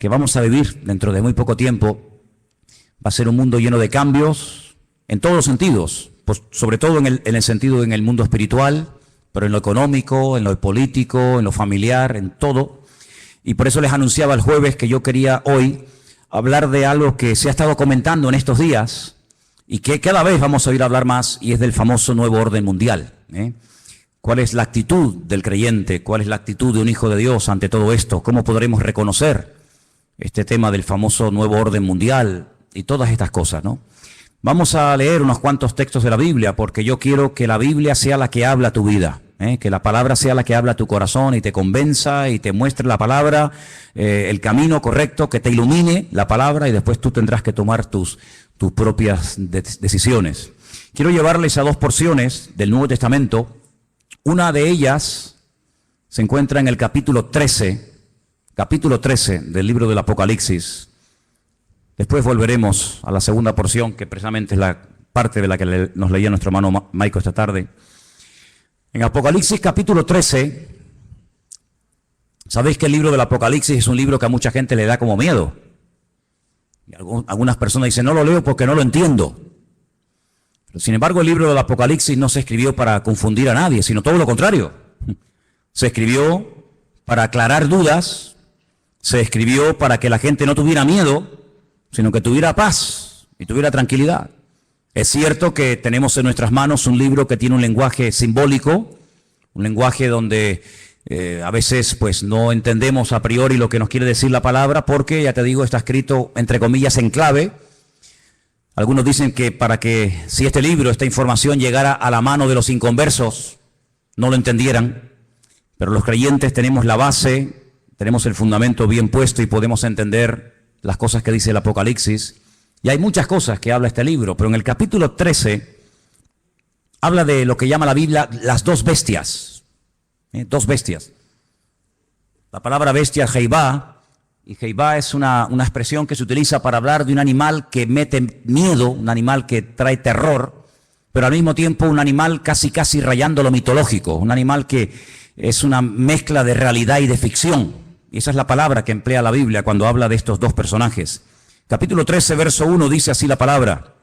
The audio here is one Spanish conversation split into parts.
que vamos a vivir dentro de muy poco tiempo va a ser un mundo lleno de cambios en todos los sentidos, pues sobre todo en el sentido en el mundo espiritual, pero en lo económico, en lo político, en lo familiar, en todo. Y por eso les anunciaba el jueves que yo quería hoy hablar de algo que se ha estado comentando en estos días y que cada vez vamos a oír hablar más, y es del famoso nuevo orden mundial. ¿Cuál es la actitud del creyente? ¿Cuál es la actitud de un hijo de Dios ante todo esto? ¿Cómo podremos reconocer este tema del famoso nuevo orden mundial y todas estas cosas, ¿no? Vamos a leer unos cuantos textos de la Biblia, porque yo quiero que la Biblia sea la que habla tu vida, que la palabra sea la que habla tu corazón y te convenza y te muestre la palabra, el camino correcto, que te ilumine la palabra, y después tú tendrás que tomar tus propias decisiones. Quiero llevarles a dos porciones del Nuevo Testamento. Una de ellas se encuentra en el capítulo 13 del libro del Apocalipsis. Después volveremos a la segunda porción, que precisamente es la parte de la que nos leía nuestro hermano Maico esta tarde. En Apocalipsis capítulo 13, sabéis que el libro del Apocalipsis es un libro que a mucha gente le da como miedo. Y algunas personas dicen, no lo leo porque no lo entiendo. Pero sin embargo, el libro del Apocalipsis no se escribió para confundir a nadie, sino todo lo contrario. Se escribió para aclarar dudas, se escribió para que la gente no tuviera miedo, sino que tuviera paz y tuviera tranquilidad. Es cierto que tenemos en nuestras manos un libro que tiene un lenguaje simbólico, un lenguaje donde a veces pues no entendemos a priori lo que nos quiere decir la palabra, porque, ya te digo, está escrito entre comillas en clave. Algunos dicen que para que, si este libro, esta información llegara a la mano de los inconversos, no lo entendieran, pero los creyentes tenemos la base, tenemos el fundamento bien puesto y podemos entender las cosas que dice el Apocalipsis. Y hay muchas cosas que habla este libro, pero en el capítulo 13 habla de lo que llama la Biblia las dos bestias. Dos bestias. La palabra bestia es Jehová, y Jehová es una expresión que se utiliza para hablar de un animal que mete miedo, un animal que trae terror, pero al mismo tiempo un animal casi rayando lo mitológico, un animal que es una mezcla de realidad y de ficción. Y esa es la palabra que emplea la Biblia cuando habla de estos dos personajes. Capítulo 13, verso 1, dice así la palabra: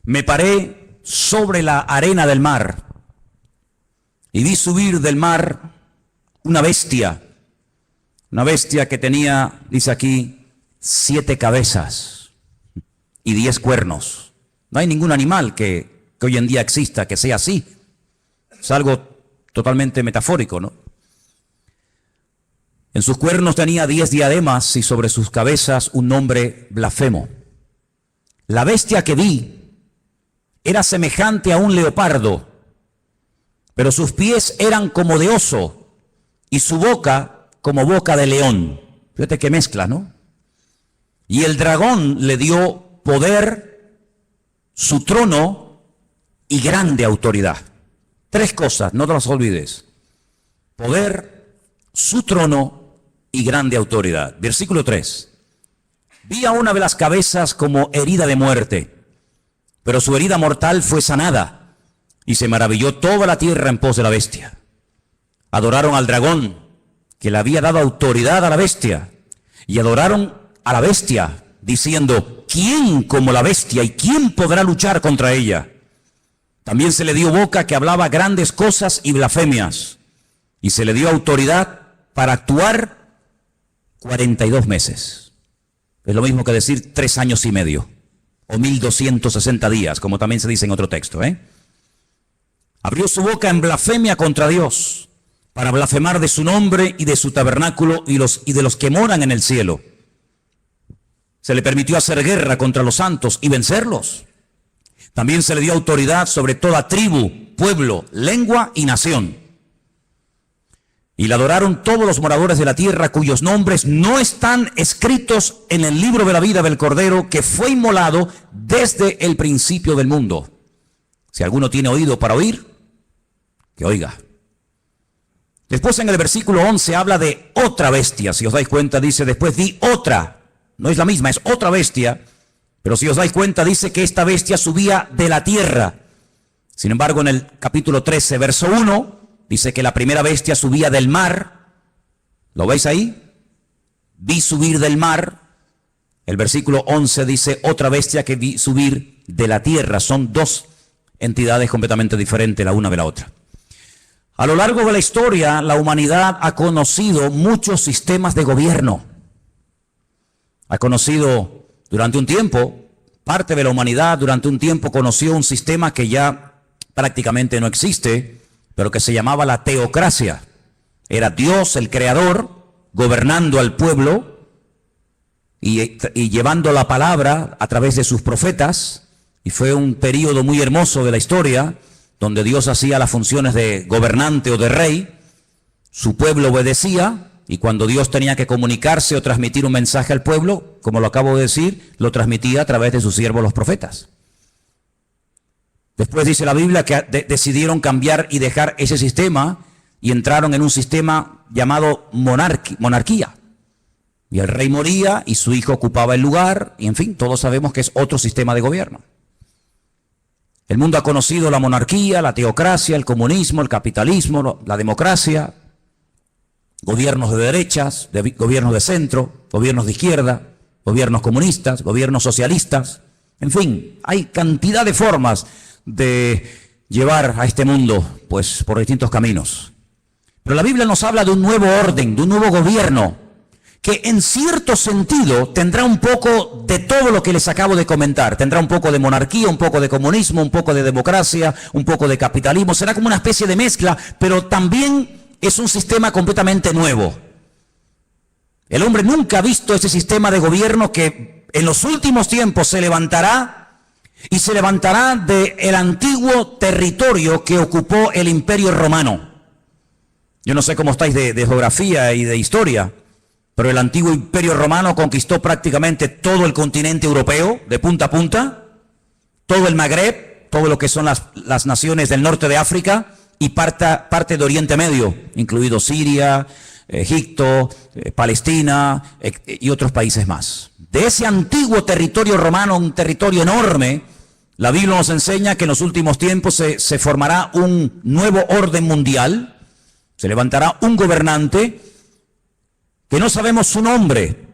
me paré sobre la arena del mar y vi subir del mar una bestia que tenía, dice aquí, 7 cabezas y 10 cuernos. No hay ningún animal que hoy en día exista que sea así. Es algo totalmente metafórico, ¿no? En sus cuernos tenía 10 diademas y sobre sus cabezas un nombre blasfemo. La bestia que vi era semejante a un leopardo, pero sus pies eran como de oso y su boca como boca de león. Fíjate qué mezcla, ¿no? Y el dragón le dio poder, su trono y grande autoridad. 3 cosas, no te las olvides: poder, su trono y grande autoridad. Versículo 3. Vi a una de las cabezas como herida de muerte, pero su herida mortal fue sanada, y se maravilló toda la tierra en pos de la bestia. Adoraron al dragón, que le había dado autoridad a la bestia, y adoraron a la bestia, diciendo: ¿quién como la bestia, y quién podrá luchar contra ella? También se le dio boca que hablaba grandes cosas y blasfemias, y se le dio autoridad para actuar 42 meses. Es lo mismo que decir 3 años y medio, o 1260 días, como también se dice en otro texto. Abrió su boca en blasfemia contra Dios, para blasfemar de su nombre y de su tabernáculo y de los que moran en el cielo. Se le permitió hacer guerra contra los santos y vencerlos. También se le dio autoridad sobre toda tribu, pueblo, lengua y nación. Y la adoraron todos los moradores de la tierra, cuyos nombres no están escritos en el libro de la vida del Cordero, que fue inmolado desde el principio del mundo. Si alguno tiene oído para oír, que oiga. Después en el versículo 11 habla de otra bestia. Si os dais cuenta, dice: después vi otra. No es la misma, es otra bestia. Pero si os dais cuenta, dice que esta bestia subía de la tierra. Sin embargo, en el capítulo 13, verso 1, dice que la primera bestia subía del mar. ¿Lo veis ahí? vi subir del mar. El versículo 11 dice, otra bestia que vi subir de la tierra. Son dos entidades completamente diferentes la una de la otra. A lo largo de la historia, la humanidad ha conocido muchos sistemas de gobierno. Ha conocido durante un tiempo, parte de la humanidad durante un tiempo conoció un sistema que ya prácticamente no existe, pero que se llamaba la teocracia. Era Dios, el creador, gobernando al pueblo y llevando la palabra a través de sus profetas. Y fue un periodo muy hermoso de la historia, donde Dios hacía las funciones de gobernante o de rey. Su pueblo obedecía, y cuando Dios tenía que comunicarse o transmitir un mensaje al pueblo, como lo acabo de decir, lo transmitía a través de sus siervos los profetas. Después dice la Biblia que decidieron cambiar y dejar ese sistema y entraron en un sistema llamado monarquía. Y el rey moría y su hijo ocupaba el lugar, y en fin, todos sabemos que es otro sistema de gobierno. El mundo ha conocido la monarquía, la teocracia, el comunismo, el capitalismo, la democracia, gobiernos de derechas, gobiernos de centro, gobiernos de izquierda, gobiernos comunistas, gobiernos socialistas. En fin, hay cantidad de formas de llevar a este mundo, pues, por distintos caminos. Pero la Biblia nos habla de un nuevo orden, de un nuevo gobierno, que en cierto sentido tendrá un poco de todo lo que les acabo de comentar. Tendrá un poco de monarquía, un poco de comunismo, un poco de democracia, un poco de capitalismo. Será como una especie de mezcla, pero también es un sistema completamente nuevo. El hombre nunca ha visto ese sistema de gobierno que en los últimos tiempos se levantará, y se levantará del antiguo territorio que ocupó el Imperio Romano. Yo no sé cómo estáis de geografía y de historia, pero el antiguo Imperio Romano conquistó prácticamente todo el continente europeo, de punta a punta, todo el Magreb, todo lo que son las naciones del norte de África y parte de Oriente Medio, incluido Siria, Egipto, Palestina y otros países más. De ese antiguo territorio romano, un territorio enorme, la Biblia nos enseña que en los últimos tiempos se formará un nuevo orden mundial, se levantará un gobernante que no sabemos su nombre,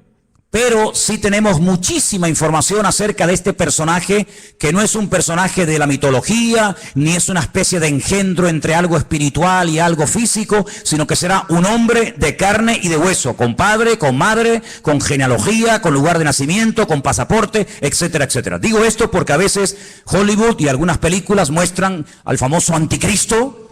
pero sí tenemos muchísima información acerca de este personaje, que no es un personaje de la mitología, ni es una especie de engendro entre algo espiritual y algo físico, sino que será un hombre de carne y de hueso, con padre, con madre, con genealogía, con lugar de nacimiento, con pasaporte, etcétera, etcétera. Digo esto porque a veces Hollywood y algunas películas muestran al famoso anticristo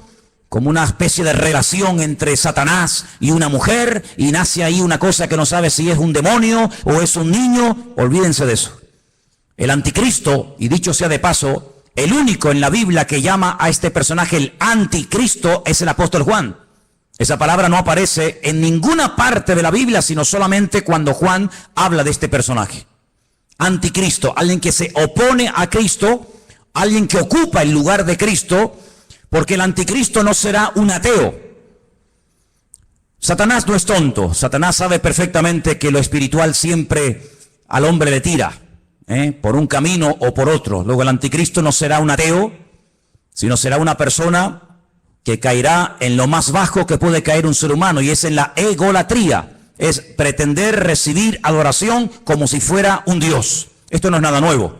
como una especie de relación entre Satanás y una mujer, y nace ahí una cosa que no sabe si es un demonio o es un niño. Olvídense de eso. El anticristo, y dicho sea de paso, el único en la Biblia que llama a este personaje el anticristo es el apóstol Juan. Esa palabra no aparece en ninguna parte de la Biblia, sino solamente cuando Juan habla de este personaje. Anticristo, alguien que se opone a Cristo, alguien que ocupa el lugar de Cristo, porque el anticristo no será un ateo. Satanás no es tonto. Satanás sabe perfectamente que lo espiritual siempre al hombre le tira, por un camino o por otro. Luego el anticristo no será un ateo, sino será una persona que caerá en lo más bajo que puede caer un ser humano, y es en la egolatría. Es pretender recibir adoración como si fuera un dios. Esto no es nada nuevo.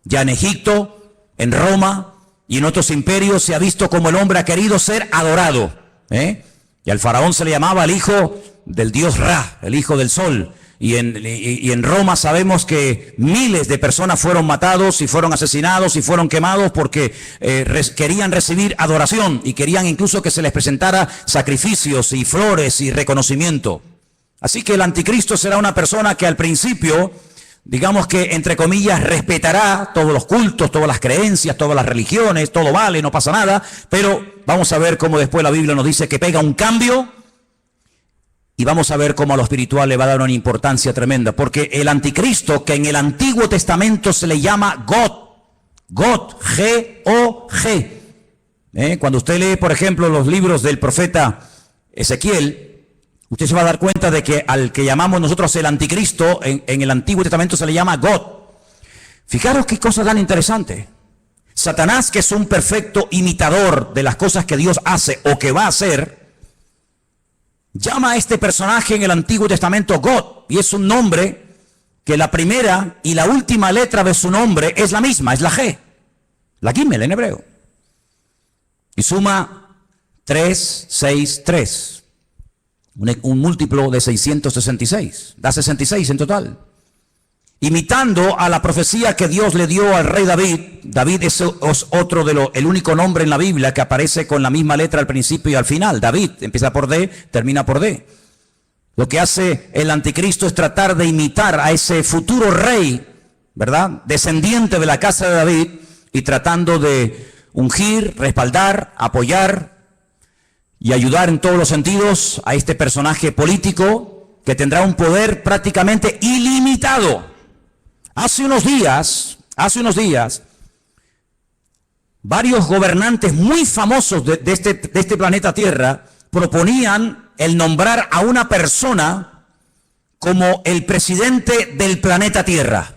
Ya en Egipto, en Roma y en otros imperios se ha visto como el hombre ha querido ser adorado. Y al faraón se le llamaba el hijo del dios Ra, el hijo del sol. Y en Roma sabemos que miles de personas fueron matados y fueron asesinados y fueron quemados porque querían recibir adoración y querían incluso que se les presentara sacrificios y flores y reconocimiento. Así que el anticristo será una persona que al principio, digamos que, entre comillas, respetará todos los cultos, todas las creencias, todas las religiones, todo vale, no pasa nada, pero vamos a ver cómo después la Biblia nos dice que pega un cambio, y vamos a ver cómo a lo espiritual le va a dar una importancia tremenda, porque el anticristo, que en el Antiguo Testamento se le llama God, G-O-G. Cuando usted lee, por ejemplo, los libros del profeta Ezequiel, usted se va a dar cuenta de que al que llamamos nosotros el anticristo, en el Antiguo Testamento se le llama God. Fijaros qué cosa tan interesante. Satanás, que es un perfecto imitador de las cosas que Dios hace o que va a hacer, llama a este personaje en el Antiguo Testamento God, y es un nombre que la primera y la última letra de su nombre es la misma, es la G, la Gimel en hebreo. Y suma 3, 6, 3. Un múltiplo de 666. Da 66 en total. Imitando a la profecía que Dios le dio al rey David. David es otro el único nombre en la Biblia que aparece con la misma letra al principio y al final. David empieza por D, termina por D. Lo que hace el anticristo es tratar de imitar a ese futuro rey, ¿verdad? Descendiente de la casa de David, y tratando de ungir, respaldar, apoyar y ayudar en todos los sentidos a este personaje político que tendrá un poder prácticamente ilimitado. Hace unos días, varios gobernantes muy famosos de este planeta Tierra proponían el nombrar a una persona como el presidente del planeta Tierra,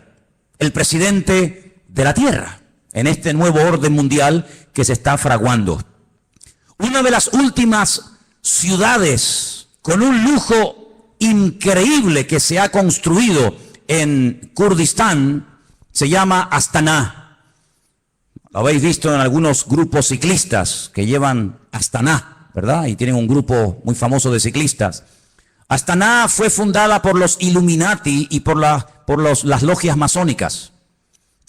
el presidente de la Tierra, en este nuevo orden mundial que se está fraguando. Una de las últimas ciudades con un lujo increíble que se ha construido en Kurdistán se llama Astana. Lo habéis visto en algunos grupos ciclistas que llevan Astana, ¿verdad? Y tienen un grupo muy famoso de ciclistas. Astana fue fundada por los Illuminati y por las logias masónicas.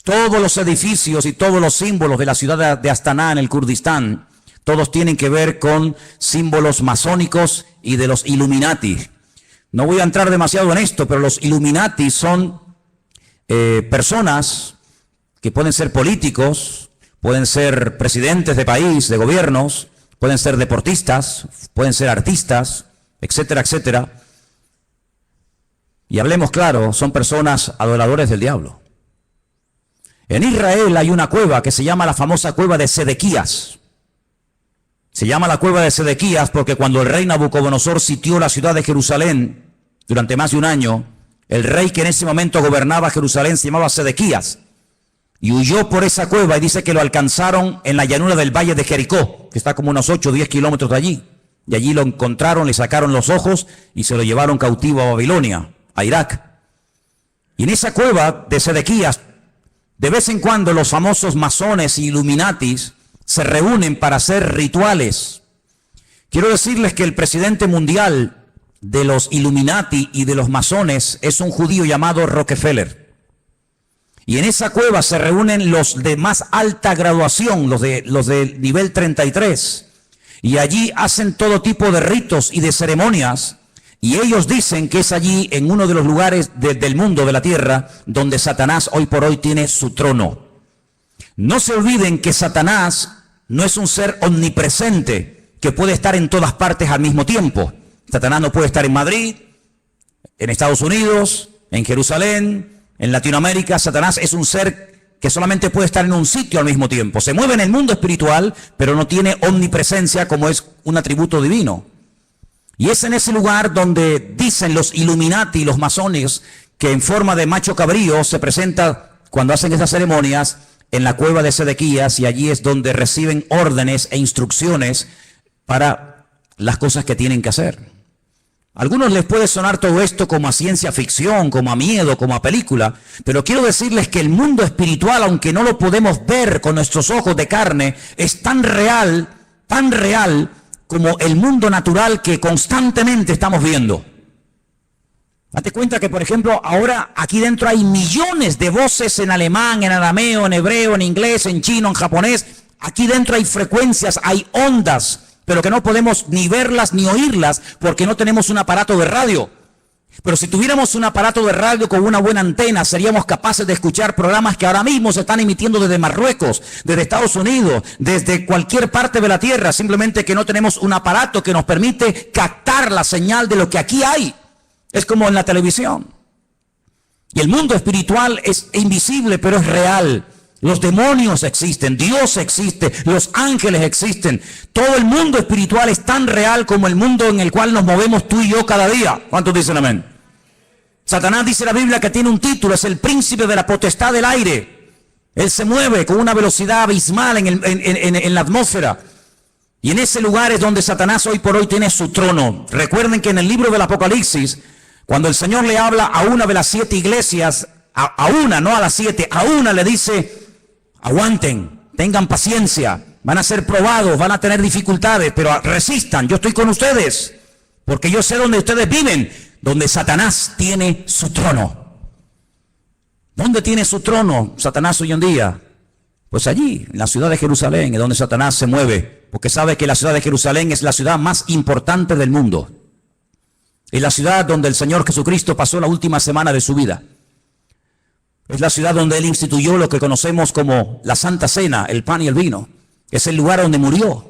Todos los edificios y todos los símbolos de la ciudad de Astana en el Kurdistán, todos tienen que ver con símbolos masónicos y de los Illuminati. No voy a entrar demasiado en esto, pero los Illuminati son personas que pueden ser políticos, pueden ser presidentes de país, de gobiernos, pueden ser deportistas, pueden ser artistas, etcétera, etcétera. Y hablemos claro, son personas adoradores del diablo. En Israel hay una cueva que se llama la famosa cueva de Sedequías. Se llama la cueva de Sedequías porque cuando el rey Nabucodonosor sitió la ciudad de Jerusalén durante más de un año, el rey que en ese momento gobernaba Jerusalén se llamaba Sedequías y huyó por esa cueva, y dice que lo alcanzaron en la llanura del valle de Jericó, que está como unos 8 o 10 kilómetros de allí. Y allí lo encontraron, le sacaron los ojos y se lo llevaron cautivo a Babilonia, a Irak. Y en esa cueva de Sedequías, de vez en cuando los famosos masones y Illuminatis se reúnen para hacer rituales. Quiero decirles que el presidente mundial de los Illuminati y de los masones es un judío llamado Rockefeller. Y en esa cueva se reúnen los de más alta graduación, los de nivel 33. Y allí hacen todo tipo de ritos y de ceremonias. Y ellos dicen que es allí, en uno de los lugares del mundo, de la tierra, donde Satanás hoy por hoy tiene su trono. No se olviden que Satanás no es un ser omnipresente que puede estar en todas partes al mismo tiempo. Satanás no puede estar en Madrid, en Estados Unidos, en Jerusalén, en Latinoamérica. Satanás es un ser que solamente puede estar en un sitio al mismo tiempo. Se mueve en el mundo espiritual, pero no tiene omnipresencia como es un atributo divino. Y es en ese lugar donde dicen los Illuminati, los masones, que en forma de macho cabrío se presenta cuando hacen esas ceremonias en la cueva de Sedequías, y allí es donde reciben órdenes e instrucciones para las cosas que tienen que hacer. A algunos les puede sonar todo esto como a ciencia ficción, como a miedo, como a película, pero quiero decirles que el mundo espiritual, aunque no lo podemos ver con nuestros ojos de carne, es tan real como el mundo natural que constantemente estamos viendo. Date cuenta que, por ejemplo, ahora aquí dentro hay millones de voces en alemán, en arameo, en hebreo, en inglés, en chino, en japonés. Aquí dentro hay frecuencias, hay ondas, pero que no podemos ni verlas ni oírlas porque no tenemos un aparato de radio. Pero si tuviéramos un aparato de radio con una buena antena, seríamos capaces de escuchar programas que ahora mismo se están emitiendo desde Marruecos, desde Estados Unidos, desde cualquier parte de la tierra, simplemente que no tenemos un aparato que nos permite captar la señal de lo que aquí hay. Es como en la televisión. Y el mundo espiritual es invisible, pero es real. Los demonios existen, Dios existe, los ángeles existen. Todo el mundo espiritual es tan real como el mundo en el cual nos movemos tú y yo cada día. ¿Cuántos dicen amén? Satanás, dice la Biblia, que tiene un título, es el príncipe de la potestad del aire. Él se mueve con una velocidad abismal en la atmósfera. Y en ese lugar es donde Satanás hoy por hoy tiene su trono. Recuerden que en el libro del Apocalipsis, cuando el Señor le habla a una de las 7 iglesias, a una, no a las 7, a una le dice, aguanten, tengan paciencia, van a ser probados, van a tener dificultades, pero resistan, yo estoy con ustedes, porque yo sé dónde ustedes viven, donde Satanás tiene su trono. ¿Dónde tiene su trono Satanás hoy en día? Pues allí, en la ciudad de Jerusalén, es donde Satanás se mueve, porque sabe que la ciudad de Jerusalén es la ciudad más importante del mundo. Es la ciudad donde el Señor Jesucristo pasó la última semana de su vida. Es la ciudad donde Él instituyó lo que conocemos como la Santa Cena, el pan y el vino. Es el lugar donde murió.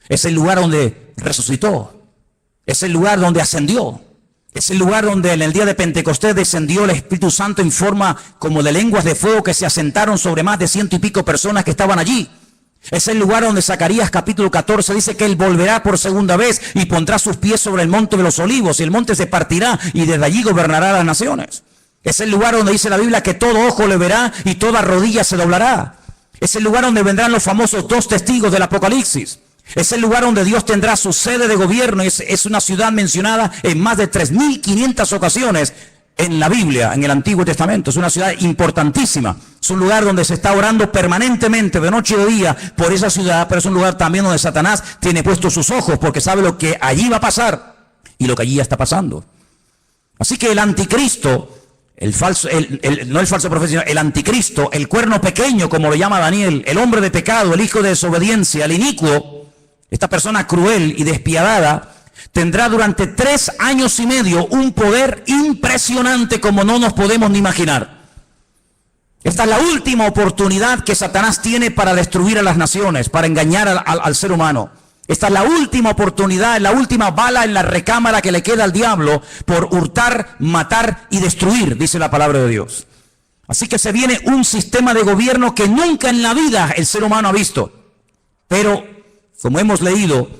Es el lugar donde resucitó. Es el lugar donde ascendió. Es el lugar donde en el día de Pentecostés descendió el Espíritu Santo en forma como de lenguas de fuego que se asentaron sobre más de 100 y pico personas que estaban allí. Es el lugar donde Zacarías capítulo 14 dice que Él volverá por segunda vez y pondrá sus pies sobre el monte de los olivos y el monte se partirá y desde allí gobernará a las naciones. Es el lugar donde dice la Biblia que todo ojo le verá y toda rodilla se doblará. Es el lugar donde vendrán los famosos 2 testigos del Apocalipsis. Es el lugar donde Dios tendrá su sede de gobierno. Es una ciudad mencionada en más de 3.500 ocasiones en la Biblia, en el Antiguo Testamento. Es una ciudad importantísima. Es un lugar donde se está orando permanentemente, de noche y de día, por esa ciudad, pero es un lugar también donde Satanás tiene puestos sus ojos, porque sabe lo que allí va a pasar y lo que allí ya está pasando. Así que el anticristo, no el falso profeta, sino el anticristo, el cuerno pequeño, como lo llama Daniel, el hombre de pecado, el hijo de desobediencia, el inicuo, esta persona cruel y despiadada, tendrá durante 3 años y medio un poder impresionante como no nos podemos ni imaginar. Esta es la última oportunidad que Satanás tiene para destruir a las naciones, para engañar al ser humano. Esta es la última oportunidad, la última bala en la recámara que le queda al diablo por hurtar, matar y destruir, dice la palabra de Dios. Así que se viene un sistema de gobierno que nunca en la vida el ser humano ha visto. Pero, como hemos leído,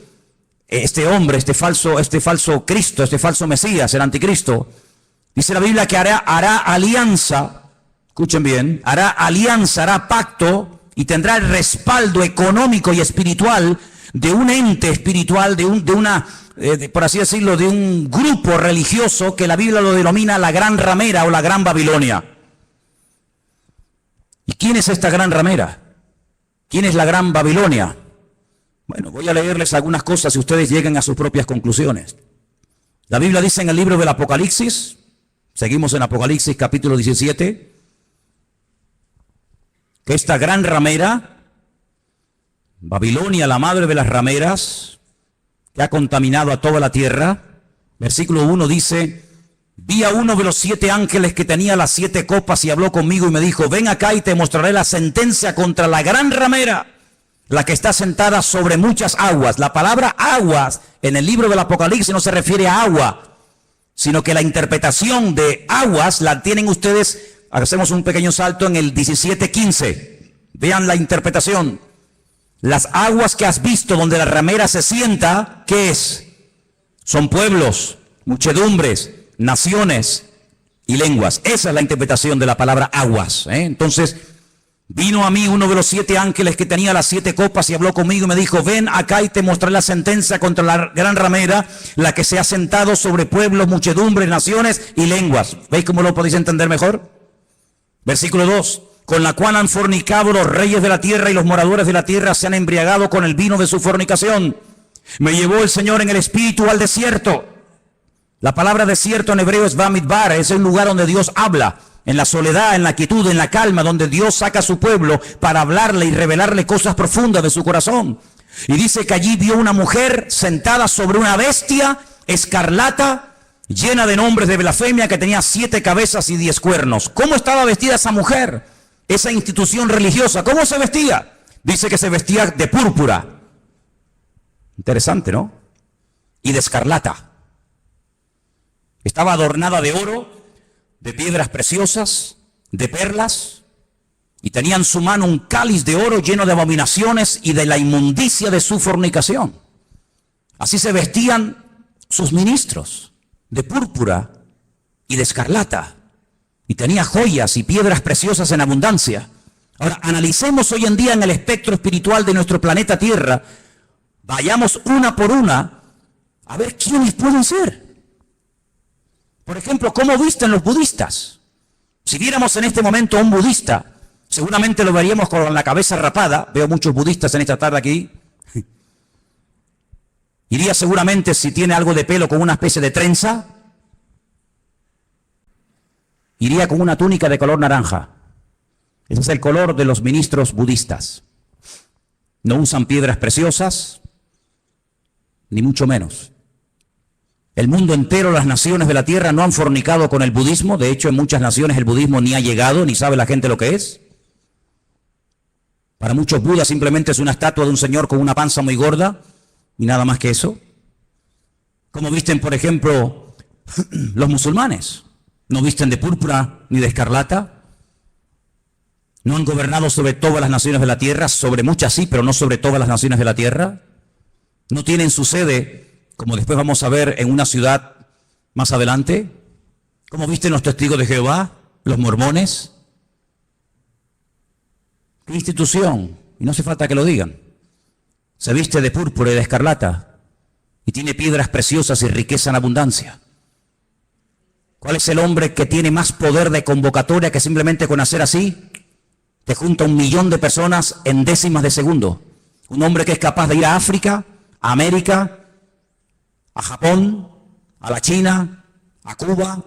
este hombre, este falso Cristo, este falso Mesías, el anticristo, dice la Biblia que hará alianza, escuchen bien, hará pacto y tendrá el respaldo económico y espiritual de un ente espiritual, por así decirlo, de un grupo religioso que la Biblia lo denomina la Gran Ramera o la Gran Babilonia. ¿Y quién es esta Gran Ramera? ¿Quién es la Gran Babilonia? Bueno, voy a leerles algunas cosas y ustedes lleguen a sus propias conclusiones. La Biblia dice en el libro del Apocalipsis, seguimos en Apocalipsis capítulo 17, que esta Gran Ramera, Babilonia, la madre de las rameras, que ha contaminado a toda la tierra. Versículo 1 dice, vi a uno de los 7 ángeles que tenía las 7 copas y habló conmigo y me dijo, ven acá y te mostraré la sentencia contra la gran ramera, la que está sentada sobre muchas aguas. La palabra aguas en el libro del Apocalipsis no se refiere a agua, sino que la interpretación de aguas la tienen ustedes. Hacemos un pequeño salto en el 17:15. Vean la interpretación. Las aguas que has visto donde la ramera se sienta, ¿qué es? Son pueblos, muchedumbres, naciones y lenguas. Esa es la interpretación de la palabra aguas. Entonces, vino a mí uno de los 7 ángeles que tenía las 7 copas y habló conmigo y me dijo, ven acá y te mostraré la sentencia contra la gran ramera, la que se ha sentado sobre pueblos, muchedumbres, naciones y lenguas. ¿Veis cómo lo podéis entender mejor? Versículo 2. Con la cual han fornicado los reyes de la tierra y los moradores de la tierra se han embriagado con el vino de su fornicación. Me llevó el Señor en el espíritu al desierto. La palabra desierto en hebreo es Bamidbar, es el lugar donde Dios habla, en la soledad, en la quietud, en la calma, donde Dios saca a su pueblo para hablarle y revelarle cosas profundas de su corazón. Y dice que allí vio una mujer sentada sobre una bestia escarlata, llena de nombres de blasfemia, que tenía 7 cabezas y 10 cuernos. ¿Cómo estaba vestida esa mujer? Esa institución religiosa, ¿cómo se vestía? Dice que se vestía de púrpura. Interesante, ¿no? Y de escarlata. Estaba adornada de oro, de piedras preciosas, de perlas, y tenía en su mano un cáliz de oro lleno de abominaciones y de la inmundicia de su fornicación. Así se vestían sus ministros, de púrpura y de escarlata. Y tenía joyas y piedras preciosas en abundancia. Ahora, analicemos hoy en día en el espectro espiritual de nuestro planeta Tierra Vayamos una por una a ver quiénes pueden ser. Por ejemplo, ¿cómo visten los budistas? Si viéramos en este momento a un budista, seguramente lo veríamos con la cabeza rapada. Veo muchos budistas en esta tarde aquí. Iría seguramente, si tiene algo de pelo, con una especie de trenza. Iría con una túnica de color naranja. Ese es el color de los ministros budistas. No usan piedras preciosas, ni mucho menos. El mundo entero, las naciones de la tierra no han fornicado con el budismo. De hecho, en muchas naciones el budismo ni ha llegado, ni sabe la gente lo que es. Para muchos, Buda simplemente es una estatua de un señor con una panza muy gorda y nada más que eso. Como visten, por ejemplo, los musulmanes. No visten de púrpura ni de escarlata. No han gobernado sobre todas las naciones de la tierra, sobre muchas sí, pero no sobre todas las naciones de la tierra. No tienen su sede, como después vamos a ver, en una ciudad más adelante. ¿Cómo visten los testigos de Jehová, los mormones? ¿Qué institución? Y no hace falta que lo digan. Se viste de púrpura y de escarlata y tiene piedras preciosas y riqueza en abundancia. ¿Cuál es el hombre que tiene más poder de convocatoria que simplemente con hacer así te junta 1 millón de personas en décimas de segundo? Un hombre que es capaz de ir a África, a América, a Japón, a la China, a Cuba,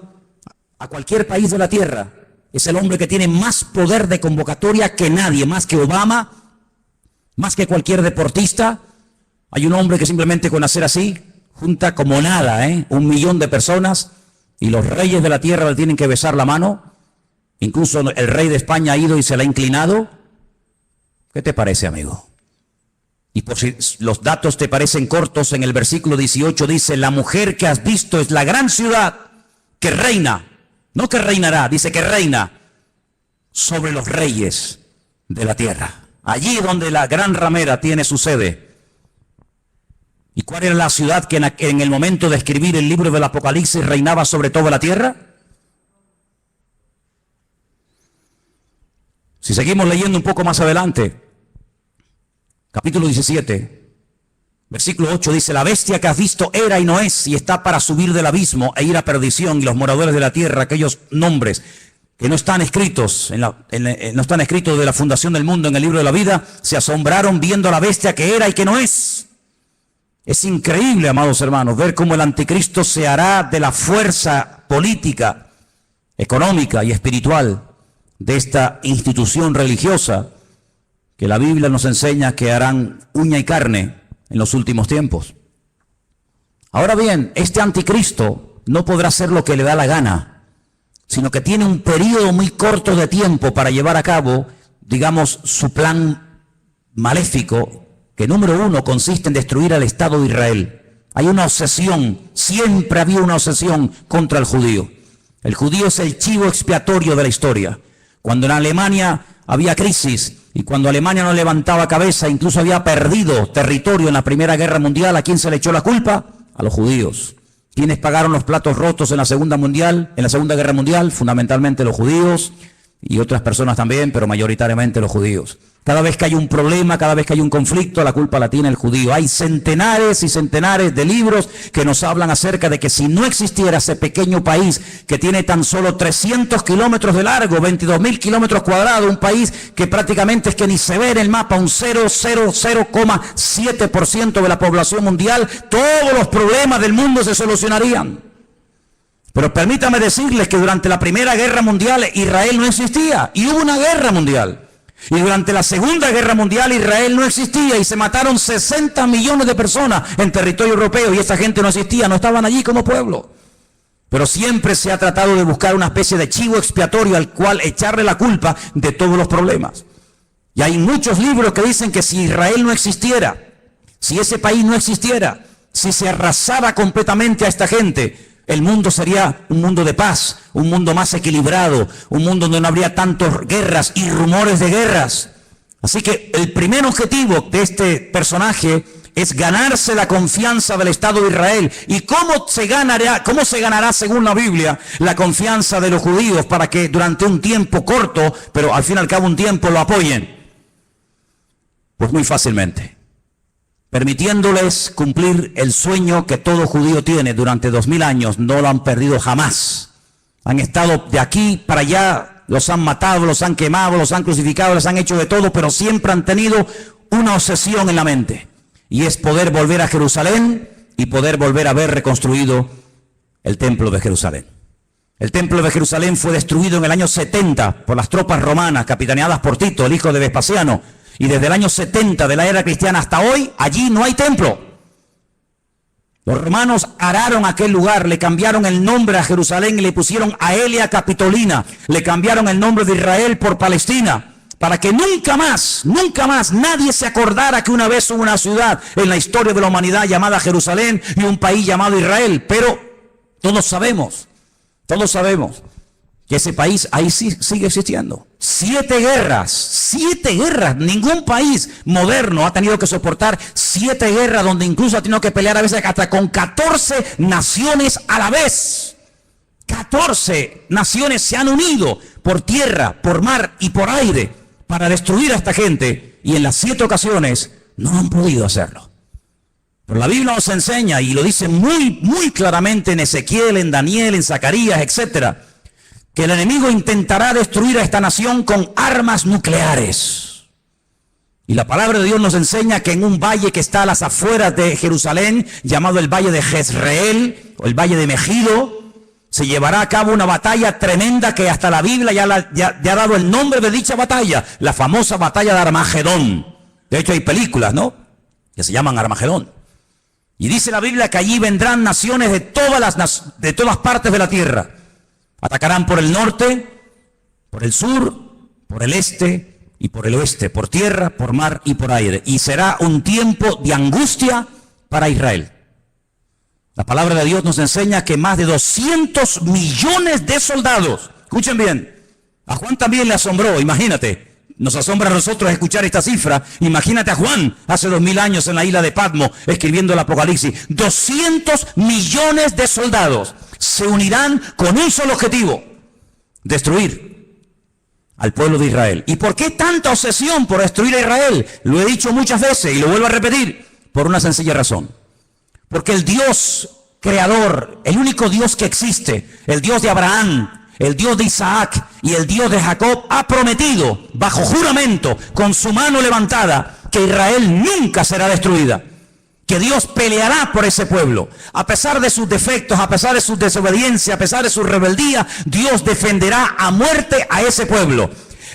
a cualquier país de la tierra. Es el hombre que tiene más poder de convocatoria que nadie, más que Obama, más que cualquier deportista. Hay un hombre que simplemente con hacer así junta como nada, 1 millón de personas, y los reyes de la tierra le tienen que besar la mano. Incluso el rey de España ha ido y se la ha inclinado. ¿Qué te parece, amigo? Y por si los datos te parecen cortos, en el versículo 18 dice: la mujer que has visto es la gran ciudad que reina, no que reinará, dice que reina sobre los reyes de la tierra. Allí donde la gran ramera tiene su sede. ¿Y cuál era la ciudad que en el momento de escribir el libro del Apocalipsis reinaba sobre toda la tierra? Si seguimos leyendo un poco más adelante, capítulo 17, versículo 8 dice: la bestia que has visto era y no es, y está para subir del abismo e ir a perdición, y los moradores de la tierra, aquellos nombres que no están escritos, no están escritos de la fundación del mundo en el libro de la vida, se asombraron viendo a la bestia que era y que no es. Es increíble, amados hermanos, ver cómo el anticristo se hará de la fuerza política, económica y espiritual de esta institución religiosa que la Biblia nos enseña que harán uña y carne en los últimos tiempos. Ahora bien, este anticristo no podrá hacer lo que le da la gana, sino que tiene un periodo muy corto de tiempo para llevar a cabo, digamos, su plan maléfico, que número 1 consiste en destruir al Estado de Israel. Hay una obsesión, siempre había una obsesión contra el judío. El judío es el chivo expiatorio de la historia. Cuando en Alemania había crisis y cuando Alemania no levantaba cabeza, incluso había perdido territorio en la Primera Guerra Mundial, ¿a quién se le echó la culpa? A los judíos. ¿Quiénes pagaron los platos rotos en la Segunda Guerra Mundial? Fundamentalmente los judíos y otras personas también, pero mayoritariamente los judíos. Cada vez que hay un problema, cada vez que hay un conflicto, la culpa la tiene el judío. Hay centenares y centenares de libros que nos hablan acerca de que si no existiera ese pequeño país que tiene tan solo 300 kilómetros de largo, 22.000 kilómetros cuadrados, un país que prácticamente es que ni se ve en el mapa, un 0,7% de la población mundial, todos los problemas del mundo se solucionarían. Pero permítame decirles que durante la Primera Guerra Mundial Israel no existía y hubo una guerra mundial. Y durante la Segunda Guerra Mundial Israel no existía y se mataron 60 millones de personas en territorio europeo y esa gente no existía, no estaban allí como pueblo. Pero siempre se ha tratado de buscar una especie de chivo expiatorio al cual echarle la culpa de todos los problemas. Y hay muchos libros que dicen que si Israel no existiera, si ese país no existiera, si se arrasara completamente a esta gente, el mundo sería un mundo de paz, un mundo más equilibrado, un mundo donde no habría tantas guerras y rumores de guerras. Así que el primer objetivo de este personaje es ganarse la confianza del Estado de Israel. ¿Y cómo se ganará según la Biblia la confianza de los judíos para que durante un tiempo corto, pero al fin y al cabo un tiempo, lo apoyen? Pues muy fácilmente, permitiéndoles cumplir el sueño que todo judío tiene durante 2000 años. No lo han perdido jamás. Han estado de aquí para allá, los han matado, los han quemado, los han crucificado, les han hecho de todo, pero siempre han tenido una obsesión en la mente, y es poder volver a Jerusalén y poder volver a ver reconstruido el templo de Jerusalén. El templo de Jerusalén fue destruido en el año 70 por las tropas romanas, capitaneadas por Tito, el hijo de Vespasiano, y desde el año 70 de la era cristiana hasta hoy, allí no hay templo. Los romanos araron aquel lugar, le cambiaron el nombre a Jerusalén y le pusieron Aelia Capitolina, le cambiaron el nombre de Israel por Palestina, para que nunca más nadie se acordara que una vez hubo una ciudad en la historia de la humanidad llamada Jerusalén y un país llamado Israel. Pero todos sabemos que ese país ahí sí sigue existiendo. 7 guerras, ningún país moderno ha tenido que soportar 7 guerras, donde incluso ha tenido que pelear a veces hasta con 14 naciones a la vez. 14 naciones se han unido por tierra, por mar y por aire para destruir a esta gente, y en las 7 ocasiones no han podido hacerlo. Pero la Biblia nos enseña, y lo dice muy claramente en Ezequiel, en Daniel, en Zacarías, etcétera, que el enemigo intentará destruir a esta nación con armas nucleares. Y la palabra de Dios nos enseña que en un valle que está a las afueras de Jerusalén, llamado el Valle de Jezreel, o el Valle de Megido, se llevará a cabo una batalla tremenda que hasta la Biblia ya ha dado el nombre de dicha batalla, la famosa batalla de Armagedón. De hecho hay películas, ¿no?, que se llaman Armagedón. Y dice la Biblia que allí vendrán naciones de todas partes de la tierra. Atacarán por el norte, por el sur, por el este y por el oeste, por tierra, por mar y por aire. Y será un tiempo de angustia para Israel. La palabra de Dios nos enseña que más de 200 millones de soldados, escuchen bien, a Juan también le asombró, imagínate, nos asombra a nosotros escuchar esta cifra. Imagínate a Juan hace 2000 años en la isla de Patmos escribiendo el Apocalipsis. 200 millones de soldados se unirán con un solo objetivo: destruir al pueblo de Israel. ¿Y por qué tanta obsesión por destruir a Israel? Lo he dicho muchas veces y lo vuelvo a repetir, por una sencilla razón. Porque el Dios creador, el único Dios que existe, el Dios de Abraham, el Dios de Isaac y el Dios de Jacob, ha prometido bajo juramento, con su mano levantada, que Israel nunca será destruida, que Dios peleará por ese pueblo. A pesar de sus defectos, a pesar de su desobediencia, a pesar de su rebeldía, Dios defenderá a muerte a ese pueblo.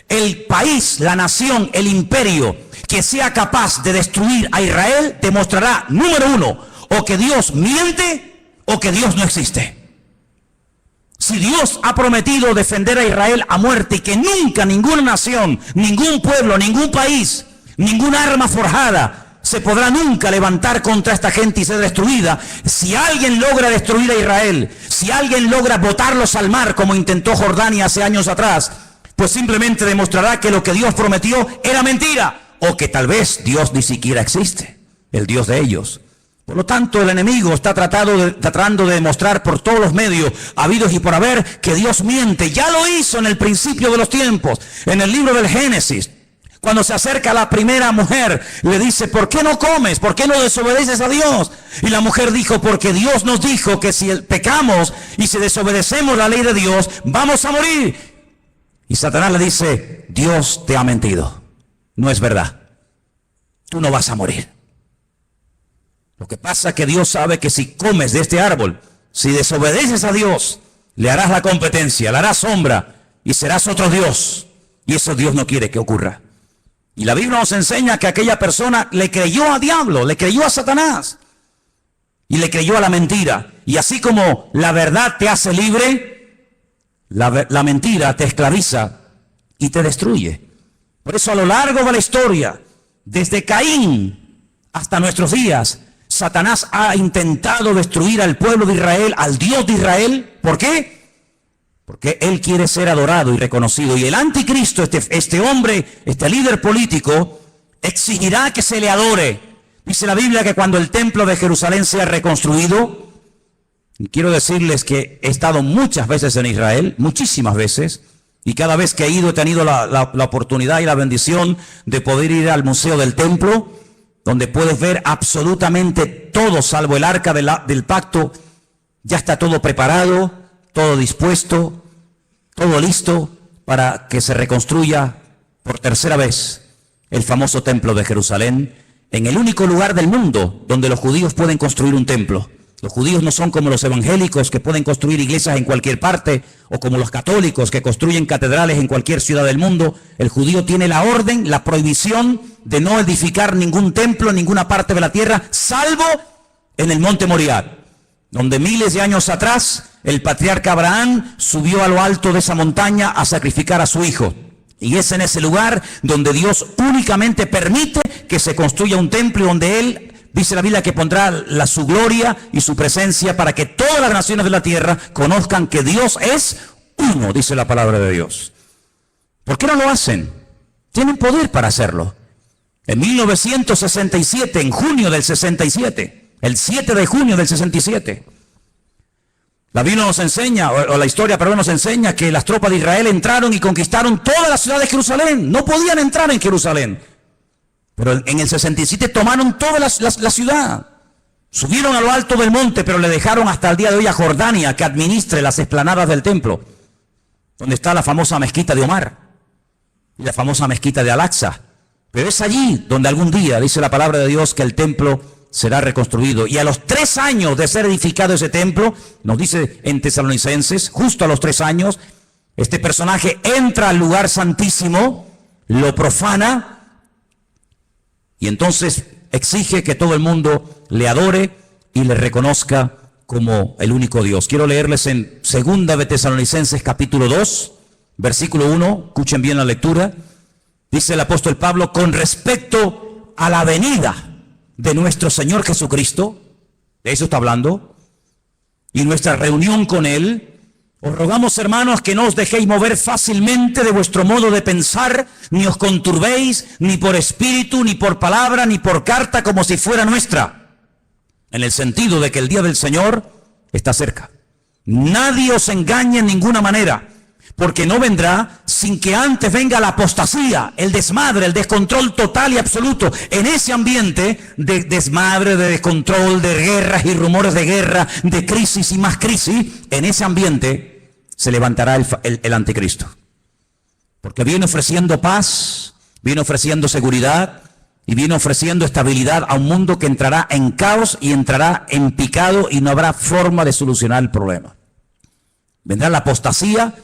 El país, la nación, el imperio que sea capaz de destruir a Israel demostrará, número 1, o que Dios miente o que Dios no existe. Si Dios ha prometido defender a Israel a muerte, y que nunca ninguna nación, ningún pueblo, ningún país, ninguna arma forjada se podrá nunca levantar contra esta gente y ser destruida. Si alguien logra destruir a Israel, si alguien logra botarlos al mar como intentó Jordania hace años atrás, pues simplemente demostrará que lo que Dios prometió era mentira, o que tal vez Dios ni siquiera existe, el Dios de ellos. Por lo tanto, el enemigo está tratando de demostrar por todos los medios habidos y por haber que Dios miente. Ya lo hizo en el principio de los tiempos, en el libro del Génesis. Cuando se acerca a la primera mujer, le dice: ¿por qué no comes? ¿Por qué no desobedeces a Dios? Y la mujer dijo: porque Dios nos dijo que si pecamos y si desobedecemos la ley de Dios, vamos a morir. Y Satanás le dice: Dios te ha mentido. No es verdad. Tú no vas a morir. Lo que pasa es que Dios sabe que si comes de este árbol, si desobedeces a Dios, le harás la competencia, le harás sombra y serás otro Dios. Y eso Dios no quiere que ocurra. Y la Biblia nos enseña que aquella persona le creyó a diablo, le creyó a Satanás y le creyó a la mentira. Y así como la verdad te hace libre, la mentira te esclaviza y te destruye. Por eso a lo largo de la historia, desde Caín hasta nuestros días, Satanás ha intentado destruir al pueblo de Israel, al Dios de Israel. ¿Por qué? Porque él quiere ser adorado y reconocido. Y el anticristo, este hombre, este líder político, exigirá que se le adore. Dice la Biblia que cuando el templo de Jerusalén sea reconstruido, y quiero decirles que he estado muchas veces en Israel, muchísimas veces, y cada vez que he ido he tenido la oportunidad y la bendición de poder ir al Museo del Templo. donde puedes ver absolutamente todo, salvo el arca del pacto. Ya está todo preparado, todo dispuesto, todo listo para que se reconstruya por tercera vez el famoso templo de Jerusalén, en el único lugar del mundo donde los judíos pueden construir un templo. Los judíos no son como los evangélicos que pueden construir iglesias en cualquier parte, o como los católicos que construyen catedrales en cualquier ciudad del mundo. El judío tiene la orden, la prohibición de no edificar ningún templo en ninguna parte de la tierra, salvo en el monte Moriah, donde miles de años atrás el patriarca Abraham subió a lo alto de esa montaña a sacrificar a su hijo. Y es en ese lugar donde Dios únicamente permite que se construya un templo, donde Él, dice la Biblia, que pondrá su gloria y su presencia para que todas las naciones de la tierra conozcan que Dios es uno, dice la palabra de Dios. ¿Por qué no lo hacen? Tienen poder para hacerlo. En 1967, en junio del 67, el 7 de junio del 67, la Biblia nos enseña, o la historia, perdón, nos enseña que las tropas de Israel entraron y conquistaron toda la ciudad de Jerusalén. No podían entrar en Jerusalén. Pero en el 67 tomaron toda la ciudad. Subieron a lo alto del monte, pero le dejaron hasta el día de hoy a Jordania que administre las explanadas del templo, donde está la famosa mezquita de Omar y la famosa mezquita de Al-Aqsa. Pero es allí donde algún día, dice la palabra de Dios, que el templo será reconstruido. Y a los 3 años de ser edificado ese templo, nos dice en Tesalonicenses, justo a los 3 años, este personaje entra al lugar santísimo, lo profana, y entonces exige que todo el mundo le adore y le reconozca como el único Dios. Quiero leerles en 2 de Tesalonicenses capítulo 2, versículo 1, escuchen bien la lectura. Dice el apóstol Pablo: con respecto a la venida de nuestro Señor Jesucristo, de eso está hablando, y nuestra reunión con Él, os rogamos, hermanos, que no os dejéis mover fácilmente de vuestro modo de pensar, ni os conturbéis, ni por espíritu, ni por palabra, ni por carta, como si fuera nuestra, en el sentido de que el día del Señor está cerca. Nadie os engañe en ninguna manera, porque no vendrá sin que antes venga la apostasía, el desmadre, el descontrol total y absoluto. En ese ambiente de desmadre, de descontrol, de guerras y rumores de guerra, de crisis y más crisis, en ese ambiente se levantará el anticristo. Porque viene ofreciendo paz, viene ofreciendo seguridad y viene ofreciendo estabilidad a un mundo que entrará en caos y entrará en picado y no habrá forma de solucionar el problema. Vendrá la apostasía.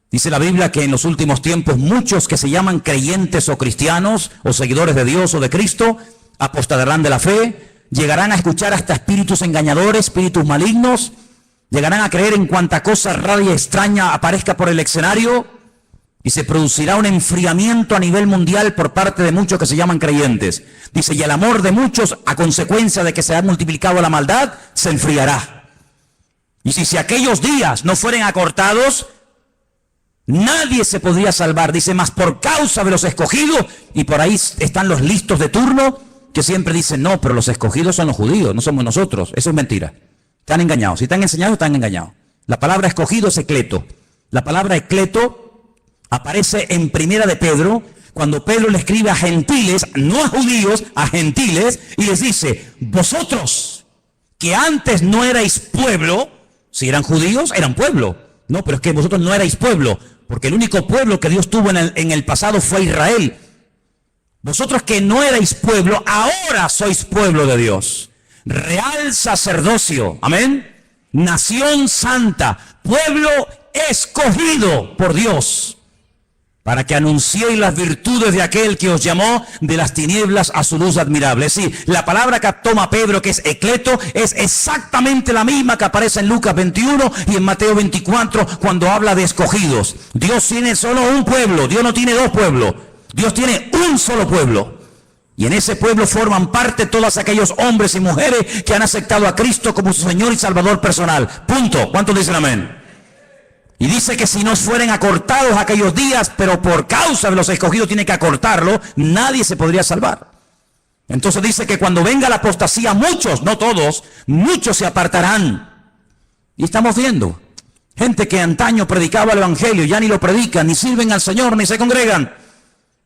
Dice la Biblia que en los últimos tiempos muchos que se llaman creyentes o cristianos o seguidores de Dios o de Cristo apostatarán de la fe, llegarán a escuchar hasta espíritus engañadores, espíritus malignos, llegarán a creer en cuanta cosa rara y extraña aparezca por el escenario y se producirá un enfriamiento a nivel mundial por parte de muchos que se llaman creyentes. Dice, y el amor de muchos, a consecuencia de que se ha multiplicado la maldad, se enfriará. Y si aquellos días no fueren acortados, nadie se podría salvar. Dice, más por causa de los escogidos, y por ahí están los listos de turno que siempre dicen, no, pero los escogidos son los judíos, no somos nosotros. Eso es mentira. Están engañados. Si están enseñados, están engañados. La palabra escogido es ecleto. La palabra ecleto aparece en Primera de Pedro, cuando Pedro le escribe a gentiles, no a judíos, a gentiles, y les dice, vosotros que antes no erais pueblo, si eran judíos, eran pueblo. No, pero es que vosotros no erais pueblo, porque el único pueblo que Dios tuvo en el pasado fue Israel. Vosotros que no erais pueblo, ahora sois pueblo de Dios. Real sacerdocio, amén. Nación santa, pueblo escogido por Dios, para que anunciéis las virtudes de aquel que os llamó de las tinieblas a su luz admirable. Sí, la palabra que toma Pedro, que es ecleto, es exactamente la misma que aparece en Lucas 21 y en Mateo 24 cuando habla de escogidos. Dios tiene solo un pueblo, Dios no tiene dos pueblos, Dios tiene un solo pueblo. Y en ese pueblo forman parte todos aquellos hombres y mujeres que han aceptado a Cristo como su Señor y Salvador personal. Punto. ¿Cuántos dicen amén? Y dice que si no fueren acortados aquellos días, pero por causa de los escogidos tiene que acortarlo, nadie se podría salvar. Entonces dice que cuando venga la apostasía, muchos, no todos, muchos se apartarán. Y estamos viendo gente que antaño predicaba el evangelio, ya ni lo predican, ni sirven al Señor, ni se congregan.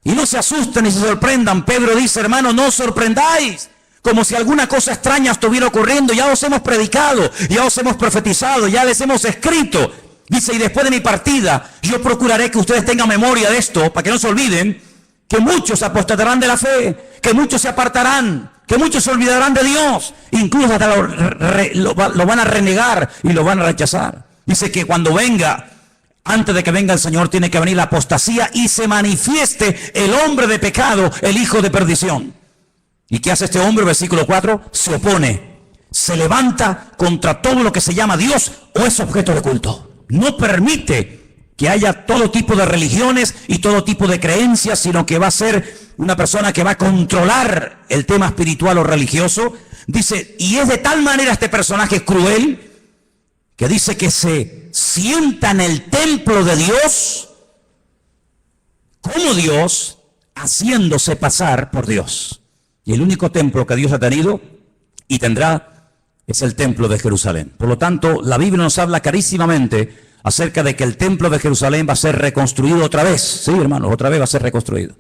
Y no se asusten ni se sorprendan. Pedro dice, hermanos, no os sorprendáis, como si alguna cosa extraña estuviera ocurriendo. Ya os hemos predicado, ya os hemos profetizado, ya les hemos escrito. Dice, y después de mi partida, yo procuraré que ustedes tengan memoria de esto, para que no se olviden, que muchos apostatarán de la fe, que muchos se apartarán, que muchos se olvidarán de Dios, incluso hasta lo van a renegar y lo van a rechazar. Dice que cuando venga, antes de que venga el Señor, tiene que venir la apostasía y se manifieste el hombre de pecado, el hijo de perdición. ¿Y qué hace este hombre? Versículo 4, se opone, se levanta contra todo lo que se llama Dios o es objeto de culto. No permite que haya todo tipo de religiones y todo tipo de creencias, sino que va a ser una persona que va a controlar el tema espiritual o religioso. Dice, y es de tal manera este personaje cruel, que dice que se sienta en el templo de Dios, como Dios, haciéndose pasar por Dios. Y el único templo que Dios ha tenido y tendrá es el templo de Jerusalén. Por lo tanto, la Biblia nos habla clarísimamente acerca de que el templo de Jerusalén va a ser reconstruido otra vez. Sí, hermanos, otra vez va a ser reconstruido.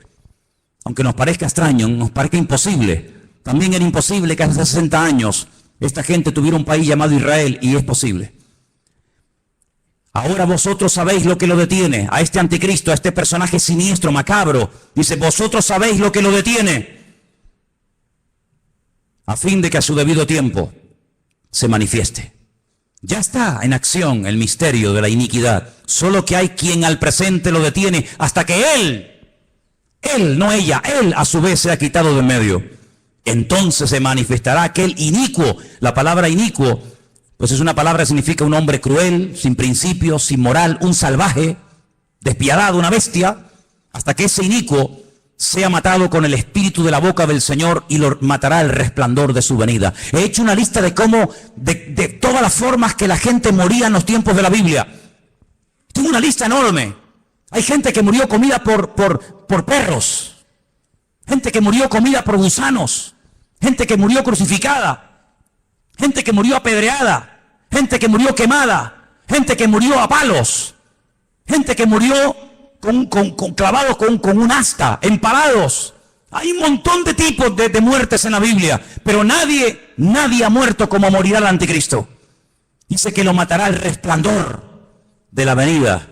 Aunque nos parezca extraño, nos parezca imposible. También era imposible que hace 60 años esta gente tuviera un país llamado Israel, y es posible. Ahora vosotros sabéis lo que lo detiene, a este anticristo, a este personaje siniestro, macabro. Dice, vosotros sabéis lo que lo detiene, a fin de que a su debido tiempo se manifieste. Ya está en acción el misterio de la iniquidad, solo que hay quien al presente lo detiene hasta que él, no ella, él a su vez se ha quitado de en medio. Entonces se manifestará aquel inicuo. La palabra inicuo, pues es una palabra que significa un hombre cruel, sin principios, sin moral, un salvaje, despiadado, una bestia, hasta que ese inicuo sea matado con el espíritu de la boca del Señor y lo matará el resplandor de su venida. He hecho una lista de cómo, de todas las formas que la gente moría en los tiempos de la Biblia. Tengo una lista enorme. Hay gente que murió comida por perros, gente que murió comida por gusanos, gente que murió crucificada, gente que murió apedreada, gente que murió quemada, gente que murió a palos, gente que murió clavados con un asta, empalados. Hay un montón de tipos de muertes en la Biblia, pero nadie ha muerto como morirá el anticristo. Dice que lo matará el resplandor de la venida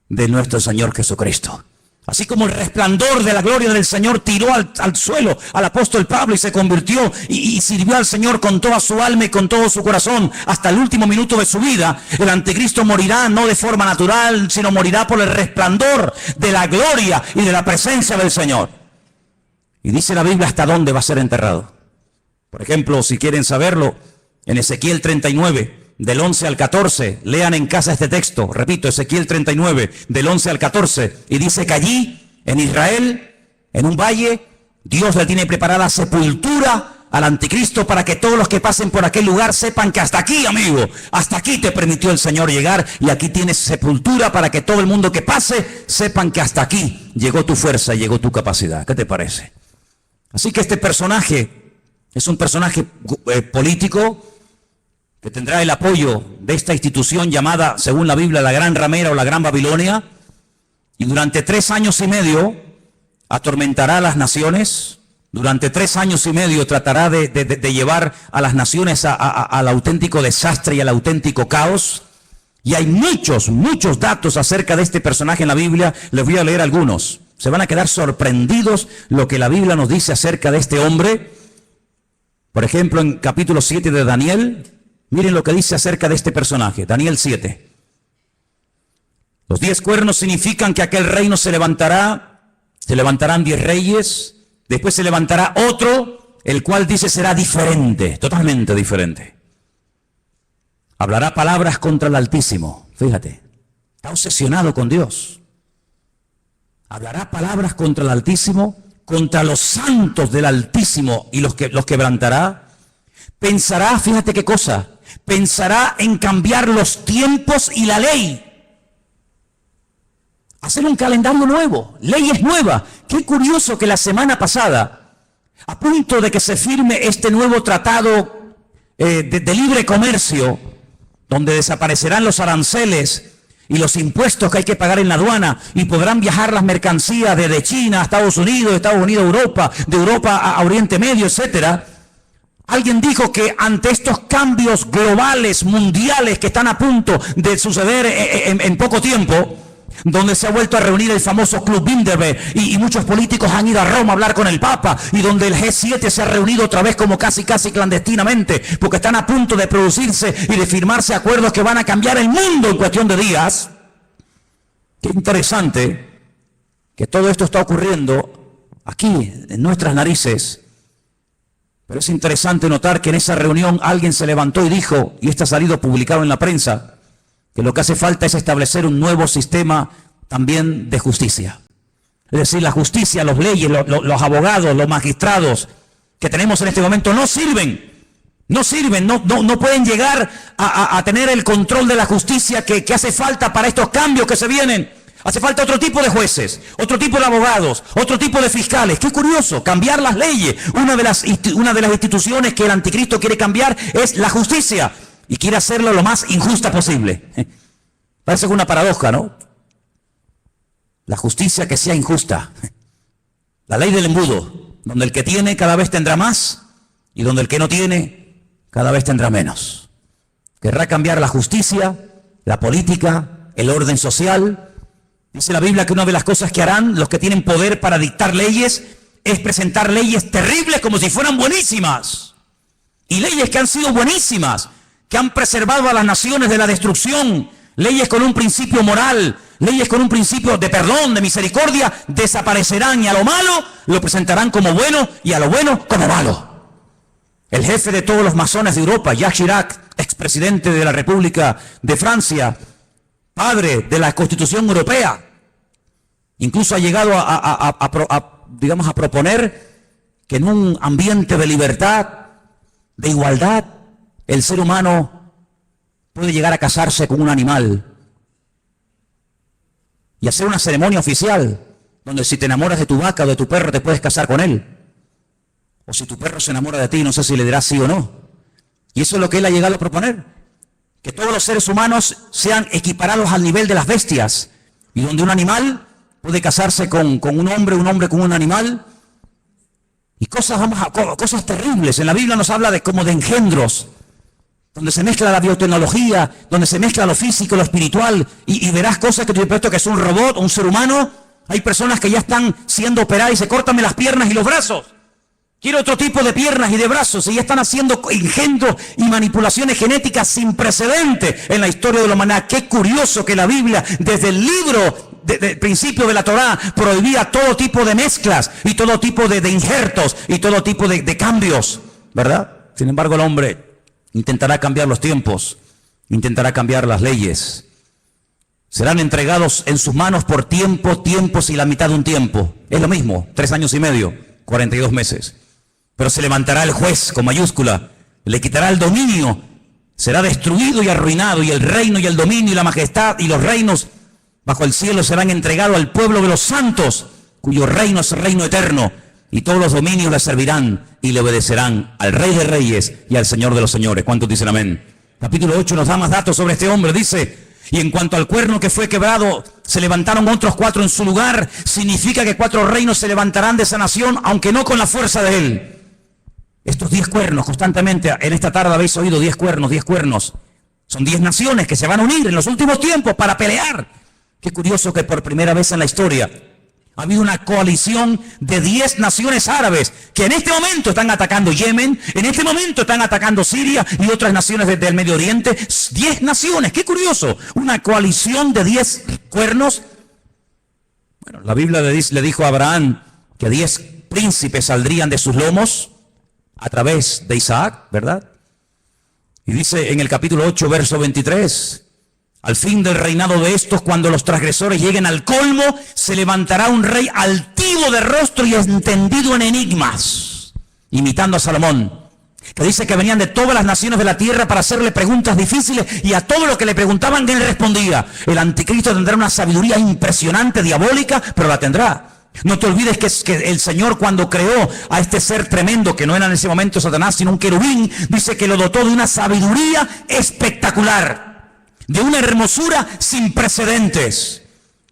de nuestro Señor Jesucristo. Así como el resplandor de la gloria del Señor tiró al suelo al apóstol Pablo y se convirtió y sirvió al Señor con toda su alma y con todo su corazón hasta el último minuto de su vida, el anticristo morirá no de forma natural, sino morirá por el resplandor de la gloria y de la presencia del Señor. Y dice la Biblia hasta dónde va a ser enterrado. Por ejemplo, si quieren saberlo, en Ezequiel 39, del 11 al 14, lean en casa este texto, repito, Ezequiel 39, del 11 al 14, y dice que allí, en Israel, en un valle, Dios le tiene preparada sepultura al anticristo para que todos los que pasen por aquel lugar sepan que hasta aquí, amigo, hasta aquí te permitió el Señor llegar, y aquí tienes sepultura para que todo el mundo que pase sepan que hasta aquí llegó tu fuerza, llegó tu capacidad. ¿Qué te parece? Así que este personaje es un personaje político, que tendrá el apoyo de esta institución llamada, según la Biblia, la Gran Ramera o la Gran Babilonia, y durante 3 años y medio atormentará a las naciones. Durante 3 años y medio tratará de llevar a las naciones al auténtico desastre y al auténtico caos. Y hay muchos datos acerca de este personaje en la Biblia. Les voy a leer algunos. Se van a quedar sorprendidos lo que la Biblia nos dice acerca de este hombre. Por ejemplo, en capítulo 7 de Daniel, miren lo que dice acerca de este personaje, Daniel 7. Los 10 cuernos significan que aquel reino se levantarán 10 reyes, después se levantará otro, el cual dice será diferente, totalmente diferente. Hablará palabras contra el Altísimo, fíjate, está obsesionado con Dios. Hablará palabras contra el Altísimo, contra los santos del Altísimo y los quebrantará. Pensará, fíjate qué cosa, pensará en cambiar los tiempos y la ley. Hacer un calendario nuevo, leyes nuevas. Qué curioso que la semana pasada, a punto de que se firme este nuevo tratado de libre comercio, donde desaparecerán los aranceles y los impuestos que hay que pagar en la aduana, y podrán viajar las mercancías desde China a Estados Unidos, de Estados Unidos a Europa, de Europa a Oriente Medio, etcétera. Alguien dijo que ante estos cambios globales, mundiales, que están a punto de suceder en poco tiempo, donde se ha vuelto a reunir el famoso Club Bilderberg y muchos políticos han ido a Roma a hablar con el Papa, y donde el G7 se ha reunido otra vez como casi clandestinamente, porque están a punto de producirse y de firmarse acuerdos que van a cambiar el mundo en cuestión de días. Qué interesante que todo esto está ocurriendo aquí, en nuestras narices. Pero es interesante notar que en esa reunión alguien se levantó y dijo, y esto ha salido publicado en la prensa, que lo que hace falta es establecer un nuevo sistema también de justicia. Es decir, la justicia, las leyes, los abogados, los magistrados que tenemos en este momento no sirven, no pueden llegar a tener el control de la justicia que hace falta para estos cambios que se vienen. Hace falta otro tipo de jueces, otro tipo de abogados, otro tipo de fiscales. Qué curioso, cambiar las leyes. Una de las instituciones que el anticristo quiere cambiar es la justicia. Y quiere hacerlo lo más injusta posible. Parece una paradoja, ¿no? La justicia que sea injusta. La ley del embudo, donde el que tiene cada vez tendrá más y donde el que no tiene cada vez tendrá menos. Querrá cambiar la justicia, la política, el orden social. Dice la Biblia que una de las cosas que harán los que tienen poder para dictar leyes es presentar leyes terribles como si fueran buenísimas. Y leyes que han sido buenísimas, que han preservado a las naciones de la destrucción, leyes con un principio moral, leyes con un principio de perdón, de misericordia, desaparecerán, y a lo malo lo presentarán como bueno y a lo bueno como malo. El jefe de todos los masones de Europa, Jacques Chirac, expresidente de la República de Francia, padre de la Constitución Europea, incluso ha llegado a proponer que en un ambiente de libertad, de igualdad, el ser humano puede llegar a casarse con un animal y hacer una ceremonia oficial donde si te enamoras de tu vaca o de tu perro te puedes casar con él. O si tu perro se enamora de ti, no sé si le dirás sí o no. Y eso es lo que él ha llegado a proponer. Que todos los seres humanos sean equiparados al nivel de las bestias. Y donde un animal puede casarse con un hombre con un animal. Y cosas terribles. En la Biblia nos habla como de engendros, donde se mezcla la biotecnología, donde se mezcla lo físico, lo espiritual, y verás cosas que tú piensas que es un robot, un ser humano. Hay personas que ya están siendo operadas y se cortan las piernas y los brazos. Quiero otro tipo de piernas y de brazos, y ya están haciendo engendros y manipulaciones genéticas sin precedente en la historia de la humanidad. Qué curioso que la Biblia, desde el libro del principio de la Torá, prohibía todo tipo de mezclas y todo tipo de injertos y todo tipo de cambios, ¿verdad? Sin embargo, el hombre intentará cambiar los tiempos, intentará cambiar las leyes. Serán entregados en sus manos por tiempos y la mitad de un tiempo. Es lo mismo, 3 años y medio, 42 meses. Pero se levantará el juez con mayúscula, le quitará el dominio, será destruido y arruinado, y el reino y el dominio y la majestad y los reinos bajo el cielo serán entregados al pueblo de los santos, cuyo reino es el reino eterno. Y todos los dominios le servirán y le obedecerán al Rey de Reyes y al Señor de los Señores. ¿Cuántos dicen amén? Capítulo 8 nos da más datos sobre este hombre. Dice, y en cuanto al cuerno que fue quebrado, se levantaron otros 4 en su lugar. Significa que 4 reinos se levantarán de esa nación, aunque no con la fuerza de él. Estos 10 cuernos, constantemente, en esta tarde habéis oído 10 cuernos, 10 cuernos. Son 10 naciones que se van a unir en los últimos tiempos para pelear. Qué curioso que por primera vez en la historia ha habido una coalición de 10 naciones árabes que en este momento están atacando Yemen, en este momento están atacando Siria y otras naciones del Medio Oriente. 10 naciones, qué curioso. Una coalición de 10 cuernos. Bueno, la Biblia le dijo a Abraham que 10 príncipes saldrían de sus lomos a través de Isaac, ¿verdad? Y dice en el capítulo 8, verso 23... Al fin del reinado de estos, cuando los transgresores lleguen al colmo, se levantará un rey altivo de rostro y entendido en enigmas, imitando a Salomón, que dice que venían de todas las naciones de la tierra para hacerle preguntas difíciles, y a todo lo que le preguntaban él respondía. El anticristo tendrá una sabiduría impresionante, diabólica, pero la tendrá. No te olvides que el Señor, cuando creó a este ser tremendo, que no era en ese momento Satanás, sino un querubín, dice que lo dotó de una sabiduría espectacular. de una hermosura sin precedentes.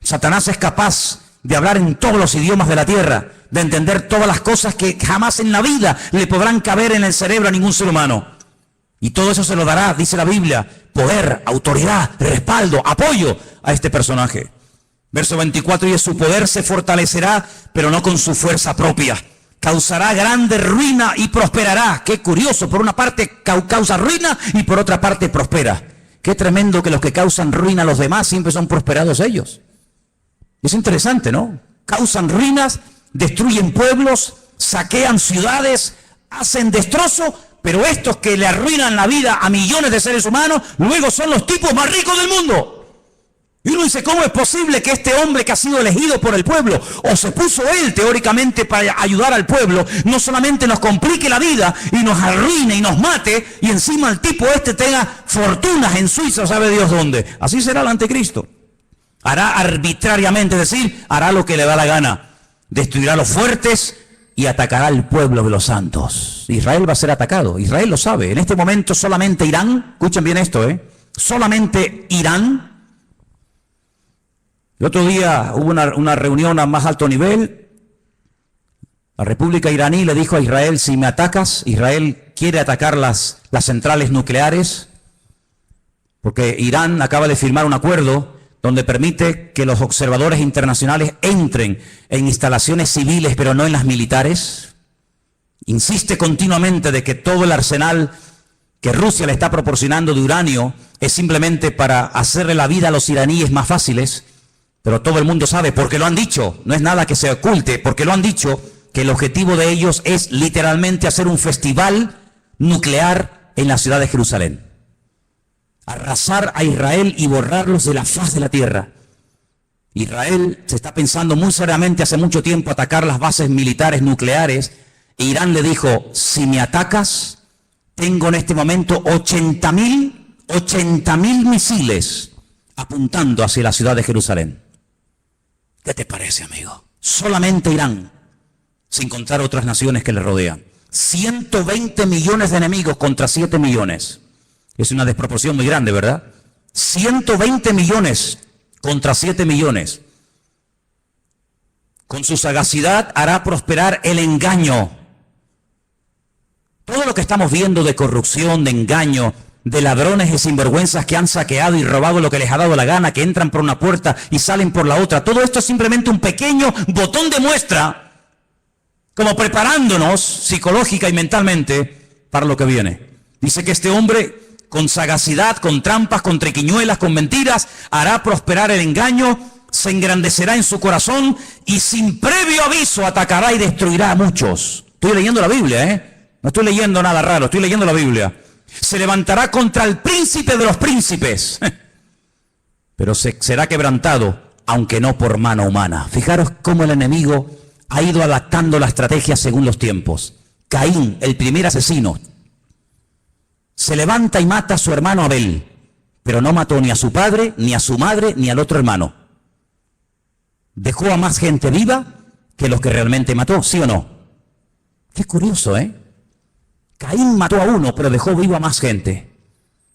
Satanás es capaz de hablar en todos los idiomas de la tierra, de entender todas las cosas que jamás en la vida le podrán caber en el cerebro a ningún ser humano. Y todo eso se lo dará, dice la Biblia, poder, autoridad, respaldo, apoyo a este personaje. Verso 24, y su poder se fortalecerá, pero no con su fuerza propia. Causará grande ruina y prosperará. Qué curioso, por una parte causa ruina y por otra parte prospera. Qué tremendo que los que causan ruina a los demás siempre son prosperados ellos. Es interesante, ¿no? Causan ruinas, destruyen pueblos, saquean ciudades, hacen destrozo, pero estos que le arruinan la vida a millones de seres humanos, luego son los tipos más ricos del mundo. Y uno dice, ¿cómo es posible que este hombre que ha sido elegido por el pueblo, o se puso él teóricamente para ayudar al pueblo, no solamente nos complique la vida y nos arruine y nos mate, y encima el tipo este tenga fortunas en Suiza, sabe Dios dónde? Así será el anticristo. Hará arbitrariamente, es decir, hará lo que le da la gana. Destruirá a los fuertes y atacará al pueblo de los santos. Israel va a ser atacado, Israel lo sabe. En este momento solamente Irán, escuchen bien esto, solamente Irán. El otro día hubo una reunión a más alto nivel. La República iraní le dijo a Israel, si me atacas, Israel quiere atacar las centrales nucleares, porque Irán acaba de firmar un acuerdo donde permite que los observadores internacionales entren en instalaciones civiles, pero no en las militares. Insiste continuamente de que todo el arsenal que Rusia le está proporcionando de uranio es simplemente para hacerle la vida a los iraníes más fáciles, pero todo el mundo sabe, porque lo han dicho, no es nada que se oculte, porque lo han dicho, que el objetivo de ellos es literalmente hacer un festival nuclear en la ciudad de Jerusalén. Arrasar a Israel y borrarlos de la faz de la tierra. Israel se está pensando muy seriamente hace mucho tiempo atacar las bases militares nucleares. E Irán le dijo, si me atacas, tengo en este momento 80.000 misiles apuntando hacia la ciudad de Jerusalén. ¿Qué te parece, amigo? Solamente Irán, sin contar otras naciones que le rodean. 120 millones de enemigos contra 7 millones. Es una desproporción muy grande, ¿verdad? 120 millones contra 7 millones. Con su sagacidad hará prosperar el engaño. Todo lo que estamos viendo de corrupción, de engaño, de ladrones y sinvergüenzas que han saqueado y robado lo que les ha dado la gana, que entran por una puerta y salen por la otra, todo esto es simplemente un pequeño botón de muestra, como preparándonos psicológica y mentalmente para lo que viene. Dice que este hombre, con sagacidad, con trampas, con triquiñuelas, con mentiras, hará prosperar el engaño, se engrandecerá en su corazón y sin previo aviso atacará y destruirá a muchos. Estoy leyendo la Biblia, no estoy leyendo nada raro, estoy leyendo la Biblia. Se levantará contra el príncipe de los príncipes, pero será quebrantado, aunque no por mano humana. Fijaros cómo el enemigo ha ido adaptando la estrategia según los tiempos. Caín, el primer asesino, se levanta y mata a su hermano Abel, pero no mató ni a su padre, ni a su madre, ni al otro hermano. Dejó a más gente viva que los que realmente mató, ¿sí o no? Qué curioso, Caín mató a uno, pero dejó vivo a más gente.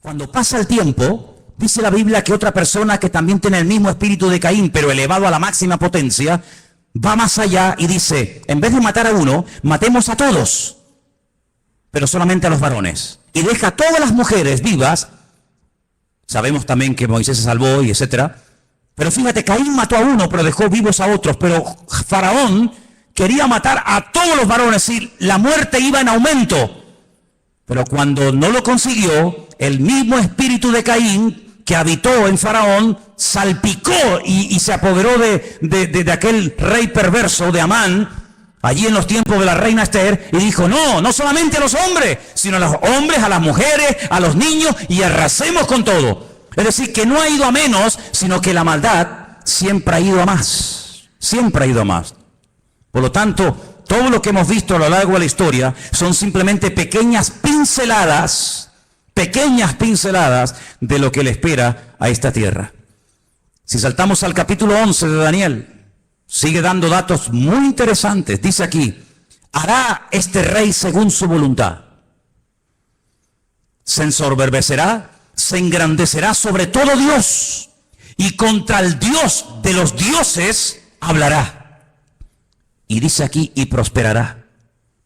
Cuando pasa el tiempo, dice la Biblia que otra persona que también tiene el mismo espíritu de Caín, pero elevado a la máxima potencia, va más allá y dice, en vez de matar a uno, matemos a todos, pero solamente a los varones. Y deja a todas las mujeres vivas. Sabemos también que Moisés se salvó y etcétera. Pero fíjate, Caín mató a uno, pero dejó vivos a otros. Pero Faraón quería matar a todos los varones y la muerte iba en aumento. Pero cuando no lo consiguió, el mismo espíritu de Caín que habitó en Faraón salpicó y se apoderó de aquel rey perverso de Amán, allí en los tiempos de la reina Esther, y dijo, no solamente a los hombres, sino a los hombres, a las mujeres, a los niños, y arrasemos con todo. Es decir, que no ha ido a menos, sino que la maldad siempre ha ido a más. Siempre ha ido a más. Por lo tanto, todo lo que hemos visto a lo largo de la historia son simplemente pequeñas pinceladas de lo que le espera a esta tierra. Si saltamos al capítulo 11 de Daniel, sigue dando datos muy interesantes. Dice aquí, hará este rey según su voluntad. Se ensoberbecerá, se engrandecerá sobre todo Dios, y contra el Dios de los dioses hablará. Y dice aquí, y prosperará.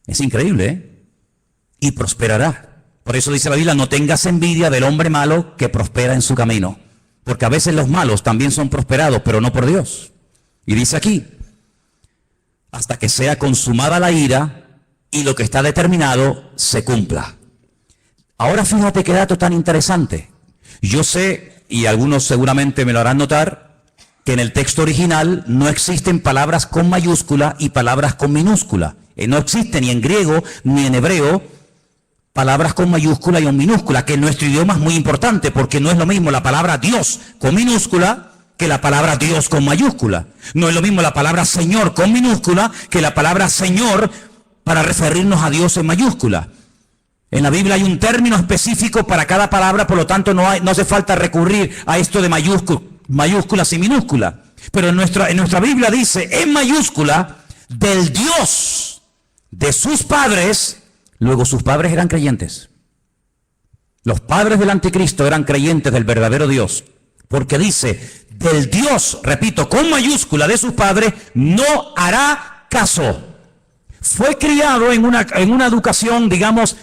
Es increíble, ¿eh? Y prosperará. Por eso dice la Biblia, no tengas envidia del hombre malo que prospera en su camino. Porque a veces los malos también son prosperados, pero no por Dios. Y dice aquí, hasta que sea consumada la ira y lo que está determinado se cumpla. Ahora fíjate qué dato tan interesante. Yo sé, y algunos seguramente me lo harán notar, que en el texto original no existen palabras con mayúscula y palabras con minúscula. No existe ni en griego ni en hebreo palabras con mayúscula y con minúscula, que en nuestro idioma es muy importante, porque no es lo mismo la palabra Dios con minúscula que la palabra Dios con mayúscula. No es lo mismo la palabra Señor con minúscula que la palabra Señor para referirnos a Dios en mayúscula. En la Biblia hay un término específico para cada palabra, por lo tanto no hace falta recurrir a esto de mayúsculas y minúsculas. Pero en nuestra Biblia dice en mayúscula, del Dios de sus padres. Luego sus padres eran creyentes. Los padres del anticristo eran creyentes del verdadero Dios. Porque dice, del Dios, repito, con mayúscula de sus padres, no hará caso. Fue criado en una educación, digamos,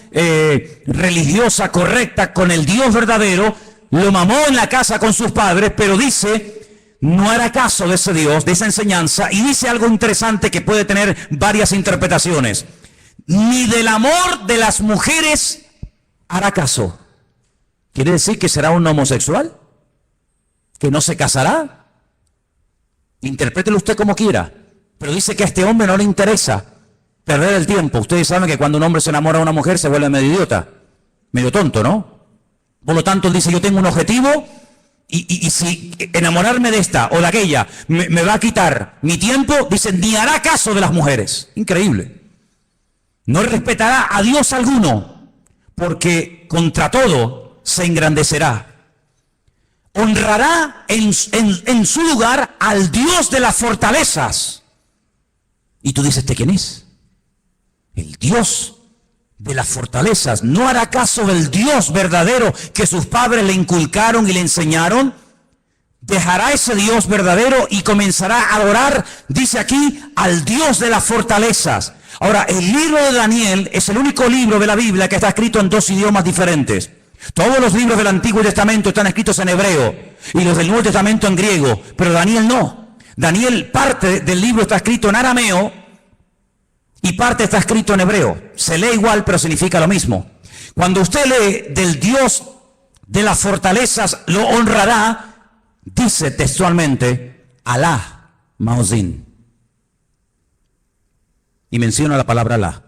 religiosa, correcta, con el Dios verdadero. Lo mamó en la casa con sus padres, pero dice, no hará caso de ese Dios, de esa enseñanza. Y dice algo interesante que puede tener varias interpretaciones. Ni del amor de las mujeres hará caso. ¿Quiere decir que será un homosexual? ¿Que no se casará? Interprételo usted como quiera. Pero dice que a este hombre no le interesa perder el tiempo. Ustedes saben que cuando un hombre se enamora de una mujer se vuelve medio idiota, medio tonto, ¿no? Por lo tanto, él dice, yo tengo un objetivo y si enamorarme de esta o de aquella me va a quitar mi tiempo, dice, ni hará caso de las mujeres. Increíble. No respetará a Dios alguno, porque contra todo se engrandecerá. Honrará en su lugar al Dios de las fortalezas. Y tú dices, ¿de quién es? El Dios de las fortalezas. No hará caso del Dios verdadero que sus padres le inculcaron y le enseñaron. Dejará ese Dios verdadero y comenzará a adorar, dice aquí, al Dios de las fortalezas. Ahora, el libro de Daniel es el único libro de la Biblia que está escrito en dos idiomas diferentes. Todos los libros del Antiguo Testamento están escritos en hebreo y los del Nuevo Testamento en griego, pero Daniel no. Daniel, parte del libro está escrito en arameo y parte está escrito en hebreo. Se lee igual, pero significa lo mismo. Cuando usted lee del Dios de las fortalezas lo honrará, dice textualmente, Alá Maozín. Y menciona la palabra Alá.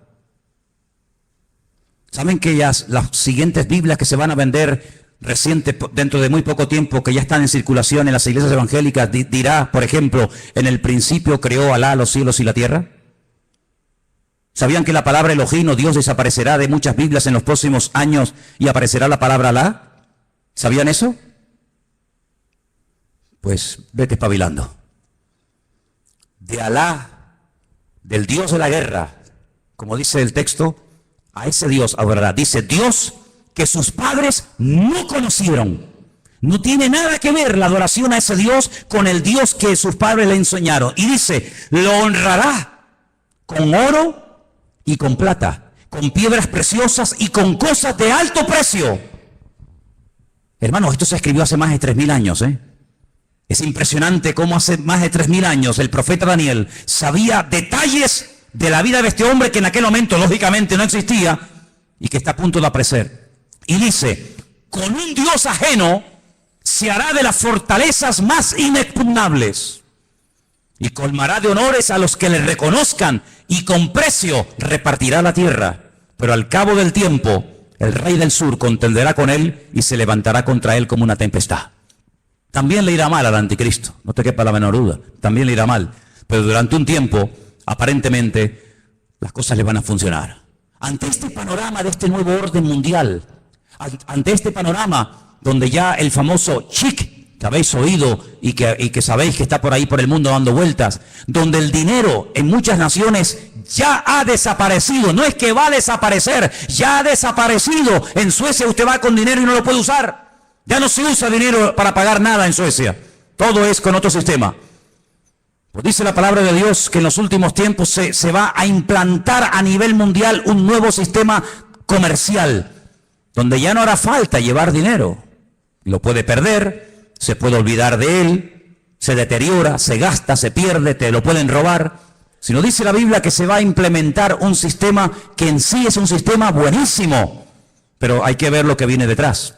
¿Saben que las siguientes Biblias que se van a vender dentro de muy poco tiempo, que ya están en circulación en las iglesias evangélicas, dirá, por ejemplo, en el principio creó Alá los cielos y la tierra? ¿Sabían que la palabra Elohim o Dios desaparecerá de muchas Biblias en los próximos años y aparecerá la palabra Alá? ¿Sabían eso? Pues vete espabilando. De Alá, del Dios de la guerra, como dice el texto, a ese Dios adorará. Dice, Dios que sus padres no conocieron. No tiene nada que ver la adoración a ese Dios con el Dios que sus padres le enseñaron. Y dice, lo honrará con oro y con plata, con piedras preciosas y con cosas de alto precio. Hermanos, esto se escribió hace más de 3000 años, ¿eh? Es impresionante cómo hace más de 3000 años el profeta Daniel sabía detalles de la vida de este hombre que en aquel momento lógicamente no existía y que está a punto de aparecer. Y dice, con un Dios ajeno se hará de las fortalezas más inexpugnables y colmará de honores a los que le reconozcan y con precio repartirá la tierra. Pero al cabo del tiempo el rey del sur contenderá con él y se levantará contra él como una tempestad. También le irá mal al anticristo, no te quepa la menor duda, también le irá mal, pero durante un tiempo aparentemente las cosas le van a funcionar. Ante este panorama de este nuevo orden mundial, ante este panorama donde ya el famoso chic que habéis oído y que sabéis que está por ahí por el mundo dando vueltas, donde el dinero en muchas naciones ya ha desaparecido, no es que va a desaparecer, ya ha desaparecido. En Suecia usted va con dinero y no lo puede usar. Ya no se usa dinero para pagar nada en Suecia. Todo es con otro sistema. Pues dice la palabra de Dios que en los últimos tiempos se va a implantar a nivel mundial un nuevo sistema comercial, donde ya no hará falta llevar dinero. Lo puede perder, se puede olvidar de él, se deteriora, se gasta, se pierde, te lo pueden robar. Sino dice la Biblia que se va a implementar un sistema que en sí es un sistema buenísimo, pero hay que ver lo que viene detrás.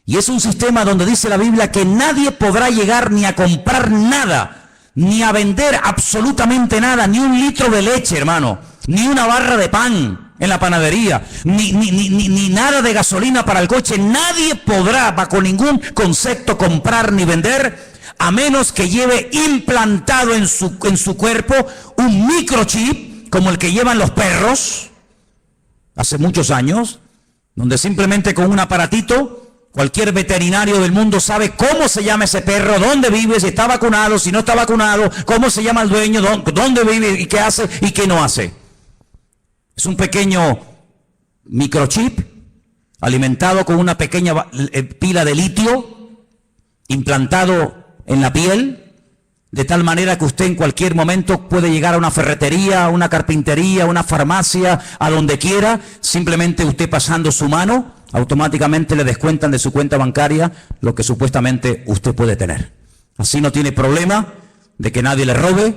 Y es un sistema donde dice la Biblia que nadie podrá llegar ni a comprar nada, ni a vender absolutamente nada, ni un litro de leche, hermano, ni una barra de pan en la panadería, ni nada de gasolina para el coche. Nadie podrá bajo ningún concepto comprar ni vender, a menos que lleve implantado en su cuerpo un microchip, como el que llevan los perros, hace muchos años, donde simplemente con un aparatito, cualquier veterinario del mundo sabe cómo se llama ese perro, dónde vive, si está vacunado, si no está vacunado, cómo se llama el dueño, dónde vive y qué hace y qué no hace. Es un pequeño microchip alimentado con una pequeña pila de litio implantado en la piel, de tal manera que usted en cualquier momento puede llegar a una ferretería, a una carpintería, a una farmacia, a donde quiera, simplemente usted pasando su mano, automáticamente le descuentan de su cuenta bancaria lo que supuestamente usted puede tener. Así no tiene problema de que nadie le robe,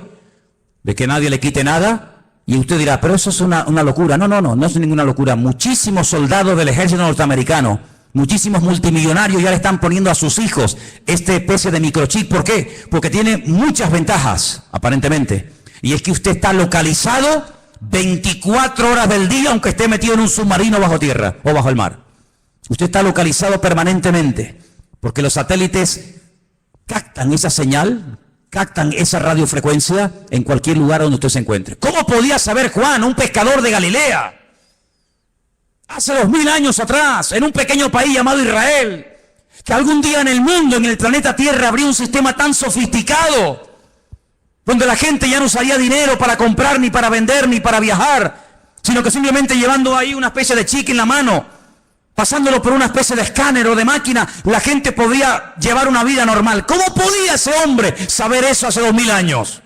de que nadie le quite nada. Y usted dirá, pero eso es una locura. No es ninguna locura. Muchísimos soldados del ejército norteamericano, muchísimos multimillonarios ya le están poniendo a sus hijos esta especie de microchip. ¿Por qué? Porque tiene muchas ventajas, aparentemente. Y es que usted está localizado 24 horas del día, aunque esté metido en un submarino bajo tierra o bajo el mar. Usted está localizado permanentemente, porque los satélites captan esa señal, captan esa radiofrecuencia en cualquier lugar donde usted se encuentre. ¿Cómo podía saber Juan, un pescador de Galilea, hace 2000 años atrás, en un pequeño país llamado Israel, que algún día en el mundo, en el planeta Tierra, habría un sistema tan sofisticado, donde la gente ya no usaría dinero para comprar, ni para vender, ni para viajar, sino que simplemente llevando ahí una especie de chip en la mano, pasándolo por una especie de escáner o de máquina, la gente podía llevar una vida normal? ¿Cómo podía ese hombre saber eso hace 2000 años?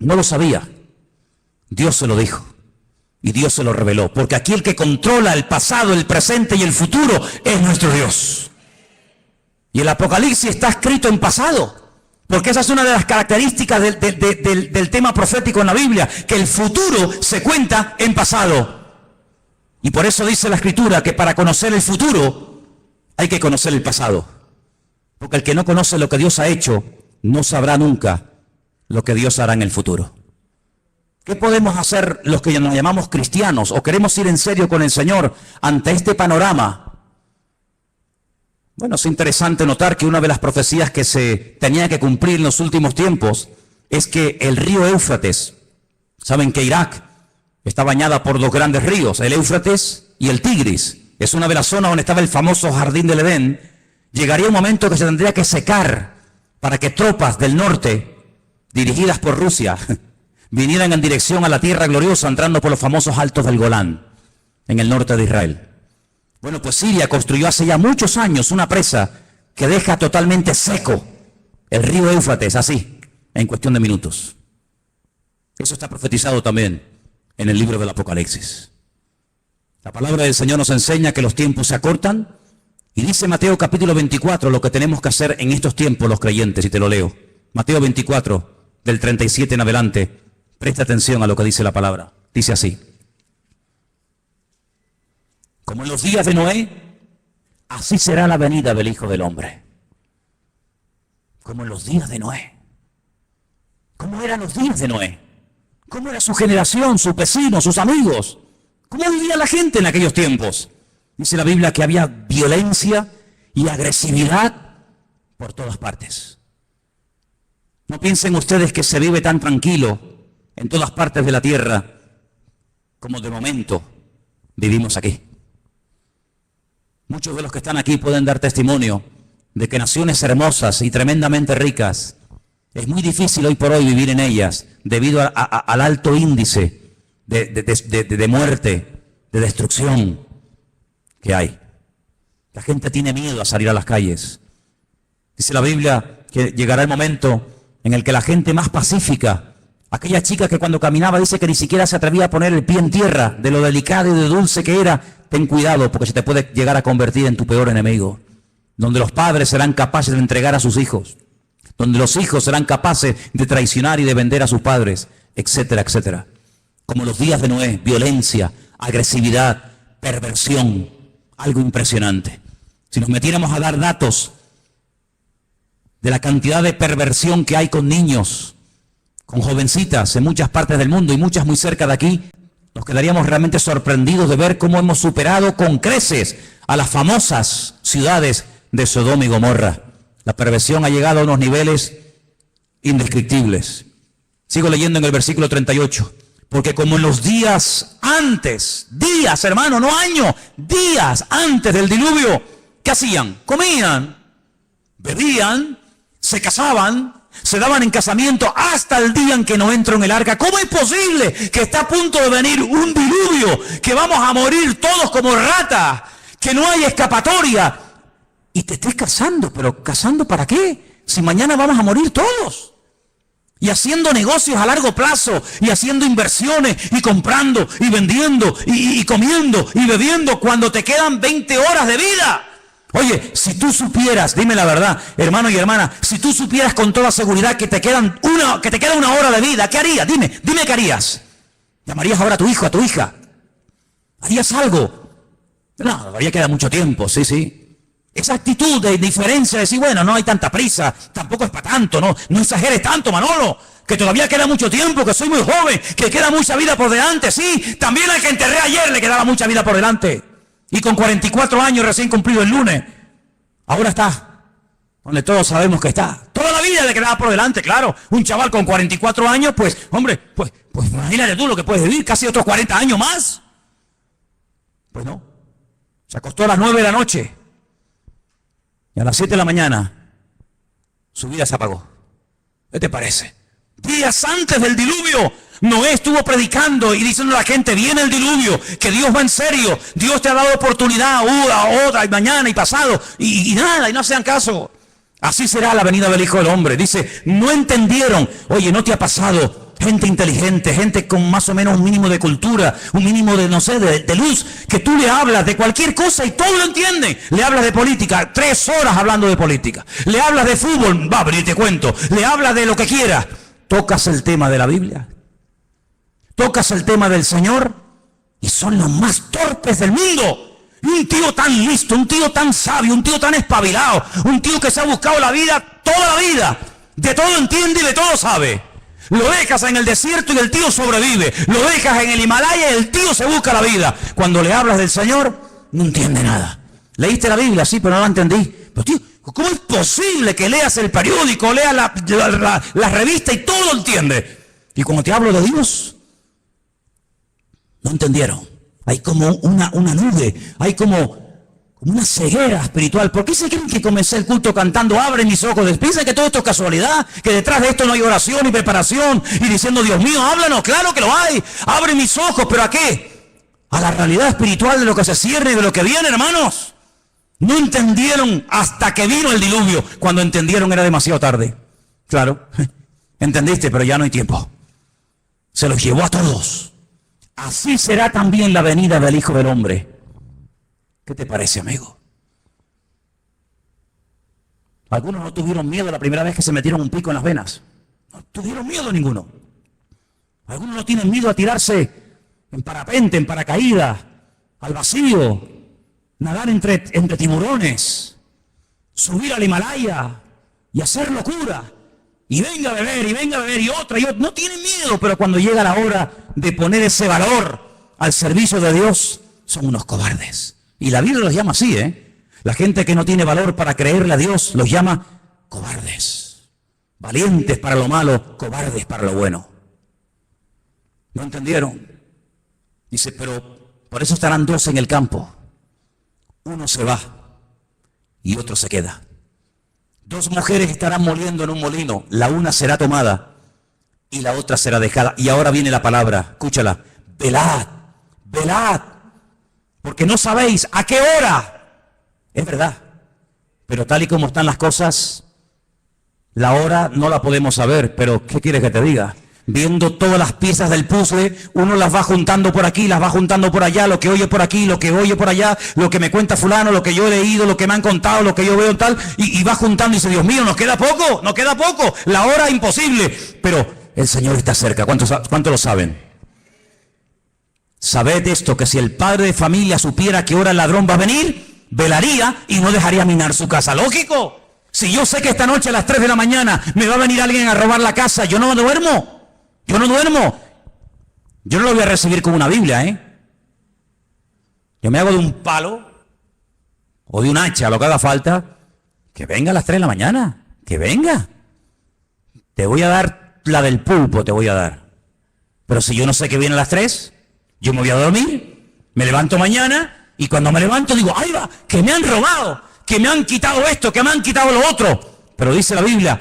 No lo sabía. Dios se lo dijo. Y Dios se lo reveló. Porque aquí el que controla el pasado, el presente y el futuro es nuestro Dios. Y el Apocalipsis está escrito en pasado. Porque esa es una de las características del tema profético en la Biblia. Que el futuro se cuenta en pasado. Y por eso dice la Escritura que para conocer el futuro hay que conocer el pasado. Porque el que no conoce lo que Dios ha hecho no sabrá nunca lo que Dios hará en el futuro. ¿Qué podemos hacer los que nos llamamos cristianos o queremos ir en serio con el Señor ante este panorama? Bueno, es interesante notar que una de las profecías que se tenía que cumplir en los últimos tiempos es que el río Éufrates, saben que Irak está bañada por dos grandes ríos, el Éufrates y el Tigris. Es una de las zonas donde estaba el famoso jardín del Edén. Llegaría un momento que se tendría que secar para que tropas del norte, dirigidas por Rusia, vinieran en dirección a la tierra gloriosa, entrando por los famosos altos del Golán, en el norte de Israel. Bueno, pues Siria construyó hace ya muchos años una presa que deja totalmente seco el río Éufrates, así, en cuestión de minutos. Eso está profetizado también en el libro del Apocalipsis. La palabra del Señor nos enseña que los tiempos se acortan, y dice Mateo capítulo 24 lo que tenemos que hacer en estos tiempos los creyentes, y te lo leo. Mateo 24, del 37 en adelante. Presta atención a lo que dice la palabra. Dice así: como en los días de Noé, así será la venida del Hijo del Hombre. Como en los días de Noé. ¿Cómo eran los días de Noé? ¿Cómo era su generación, sus vecinos, sus amigos? ¿Cómo vivía la gente en aquellos tiempos? Dice la Biblia que había violencia y agresividad por todas partes. No piensen ustedes que se vive tan tranquilo en todas partes de la tierra como de momento vivimos aquí. Muchos de los que están aquí pueden dar testimonio de que naciones hermosas y tremendamente ricas, es muy difícil hoy por hoy vivir en ellas debido al alto índice de muerte, de destrucción que hay. La gente tiene miedo a salir a las calles. Dice la Biblia que llegará el momento en el que la gente más pacífica, aquella chica que cuando caminaba dice que ni siquiera se atrevía a poner el pie en tierra, de lo delicado y de dulce que era, ten cuidado porque se te puede llegar a convertir en tu peor enemigo. Donde los padres serán capaces de entregar a sus hijos, donde los hijos serán capaces de traicionar y de vender a sus padres, etcétera, etcétera. Como los días de Noé, violencia, agresividad, perversión, algo impresionante. Si nos metiéramos a dar datos de la cantidad de perversión que hay con niños, con jovencitas en muchas partes del mundo y muchas muy cerca de aquí, nos quedaríamos realmente sorprendidos de ver cómo hemos superado con creces a las famosas ciudades de Sodoma y Gomorra. La perversión ha llegado a unos niveles indescriptibles. Sigo leyendo en el versículo 38. Porque como en los días antes, días hermano, no años, días antes del diluvio, ¿qué hacían? Comían, bebían, se casaban, se daban en casamiento hasta el día en que no entró en el arca. ¿Cómo es posible que está a punto de venir un diluvio, que vamos a morir todos como ratas, que no hay escapatoria? Y te estés casando, pero ¿casando para qué? Si mañana vamos a morir todos. Y haciendo negocios a largo plazo, y haciendo inversiones, y comprando, y vendiendo, y comiendo, y bebiendo, cuando te quedan 20 horas de vida. Oye, si tú supieras, dime la verdad, hermano y hermana, si tú supieras con toda seguridad que te queda una hora de vida, ¿qué harías? Dime qué harías. ¿Llamarías ahora a tu hijo, a tu hija? ¿Harías algo? No, todavía queda mucho tiempo, sí. Esa actitud de indiferencia, de decir, bueno, no hay tanta prisa, tampoco es para tanto, no exageres tanto, Manolo, que todavía queda mucho tiempo, que soy muy joven, que queda mucha vida por delante, sí, también al que enterré ayer le quedaba mucha vida por delante, y con 44 años recién cumplido el lunes, ahora está, donde todos sabemos que está, toda la vida le quedaba por delante, claro, un chaval con 44 años, pues, hombre, pues imagínate tú lo que puedes vivir, casi otros 40 años más, pues no, se acostó a las 9 de la noche, y a las 7 de la mañana, su vida se apagó. ¿Qué te parece? Días antes del diluvio, Noé estuvo predicando y diciendo a la gente, viene el diluvio, que Dios va en serio, Dios te ha dado oportunidad, otra, y mañana, y pasado, y nada, y no hacían caso. Así será la venida del Hijo del Hombre. Dice, no entendieron. Oye, ¿no te ha pasado? Gente inteligente, gente con más o menos un mínimo de cultura, un mínimo de, no sé, de luz, que tú le hablas de cualquier cosa y todo lo entienden. Le hablas de política, 3 horas hablando de política. Le hablas de fútbol, va, pero te cuento. Le hablas de lo que quieras. Tocas el tema de la Biblia, tocas el tema del Señor y son los más torpes del mundo. Y un tío tan listo, un tío tan sabio, un tío tan espabilado, un tío que se ha buscado la vida, toda la vida, de todo entiende y de todo sabe. Lo dejas en el desierto y el tío sobrevive. Lo dejas en el Himalaya y el tío se busca la vida. Cuando le hablas del Señor, no entiende nada. Leíste la Biblia, sí, pero no la entendí. Pero tío, ¿cómo es posible que leas el periódico, leas la revista y todo lo entiende? Y cuando te hablo de Dios, no entendieron. Hay como una nube, hay como una ceguera espiritual. ¿Por qué se creen que comencé el culto cantando abre mis ojos? ¿Piensan que todo esto es casualidad? ¿Que detrás de esto no hay oración y preparación? Y diciendo, Dios mío, háblanos. Claro que lo hay. Abre mis ojos, ¿pero a qué? A la realidad espiritual de lo que se cierne y de lo que viene, hermanos. No entendieron hasta que vino el diluvio. Cuando entendieron era demasiado tarde. Claro, entendiste, pero ya no hay tiempo. Se los llevó a todos. Así será también la venida del Hijo del Hombre. ¿Qué te parece, amigo? Algunos no tuvieron miedo la primera vez que se metieron un pico en las venas. No tuvieron miedo ninguno. Algunos no tienen miedo a tirarse en parapente, en paracaídas, al vacío, nadar entre tiburones, subir al Himalaya y hacer locura. Y venga a beber, y otra. No tienen miedo, pero cuando llega la hora de poner ese valor al servicio de Dios, son unos cobardes. Y la Biblia los llama así, La gente que no tiene valor para creerle a Dios los llama cobardes. Valientes para lo malo, cobardes para lo bueno. ¿No entendieron? Dice, pero por eso estarán 2 en el campo. Uno se va y otro se queda. 2 mujeres estarán moliendo en un molino. La una será tomada y la otra será dejada. Y ahora viene la palabra, escúchala. Velad, velad. Porque no sabéis a qué hora Es verdad. Pero tal y como están las cosas, la hora no la podemos saber. Pero ¿qué quieres que te diga? Viendo todas las piezas del puzzle, uno las va juntando por aquí, las va juntando por allá, lo que oye por aquí, lo que oye por allá, lo que me cuenta fulano, lo que yo he leído, lo que me han contado, lo que yo veo tal, y va juntando y dice, Dios mío, nos queda poco, la hora imposible. Pero el Señor está cerca. ¿Cuántos lo saben? Sabed esto, que si el padre de familia supiera que hora el ladrón va a venir, velaría y no dejaría minar su casa. Lógico. Si yo sé que esta noche a las 3 de la mañana me va a venir alguien a robar la casa, yo no duermo. Yo no lo voy a recibir con una Biblia, Yo me hago de un palo o de un hacha, lo que haga falta, que venga a las 3 de la mañana, que venga. Te voy a dar la del pulpo, te voy a dar. Pero si yo no sé que viene a las 3, yo me voy a dormir, me levanto mañana y cuando me levanto digo, ¡ay va! Que me han robado, que me han quitado esto, que me han quitado lo otro. Pero dice la Biblia,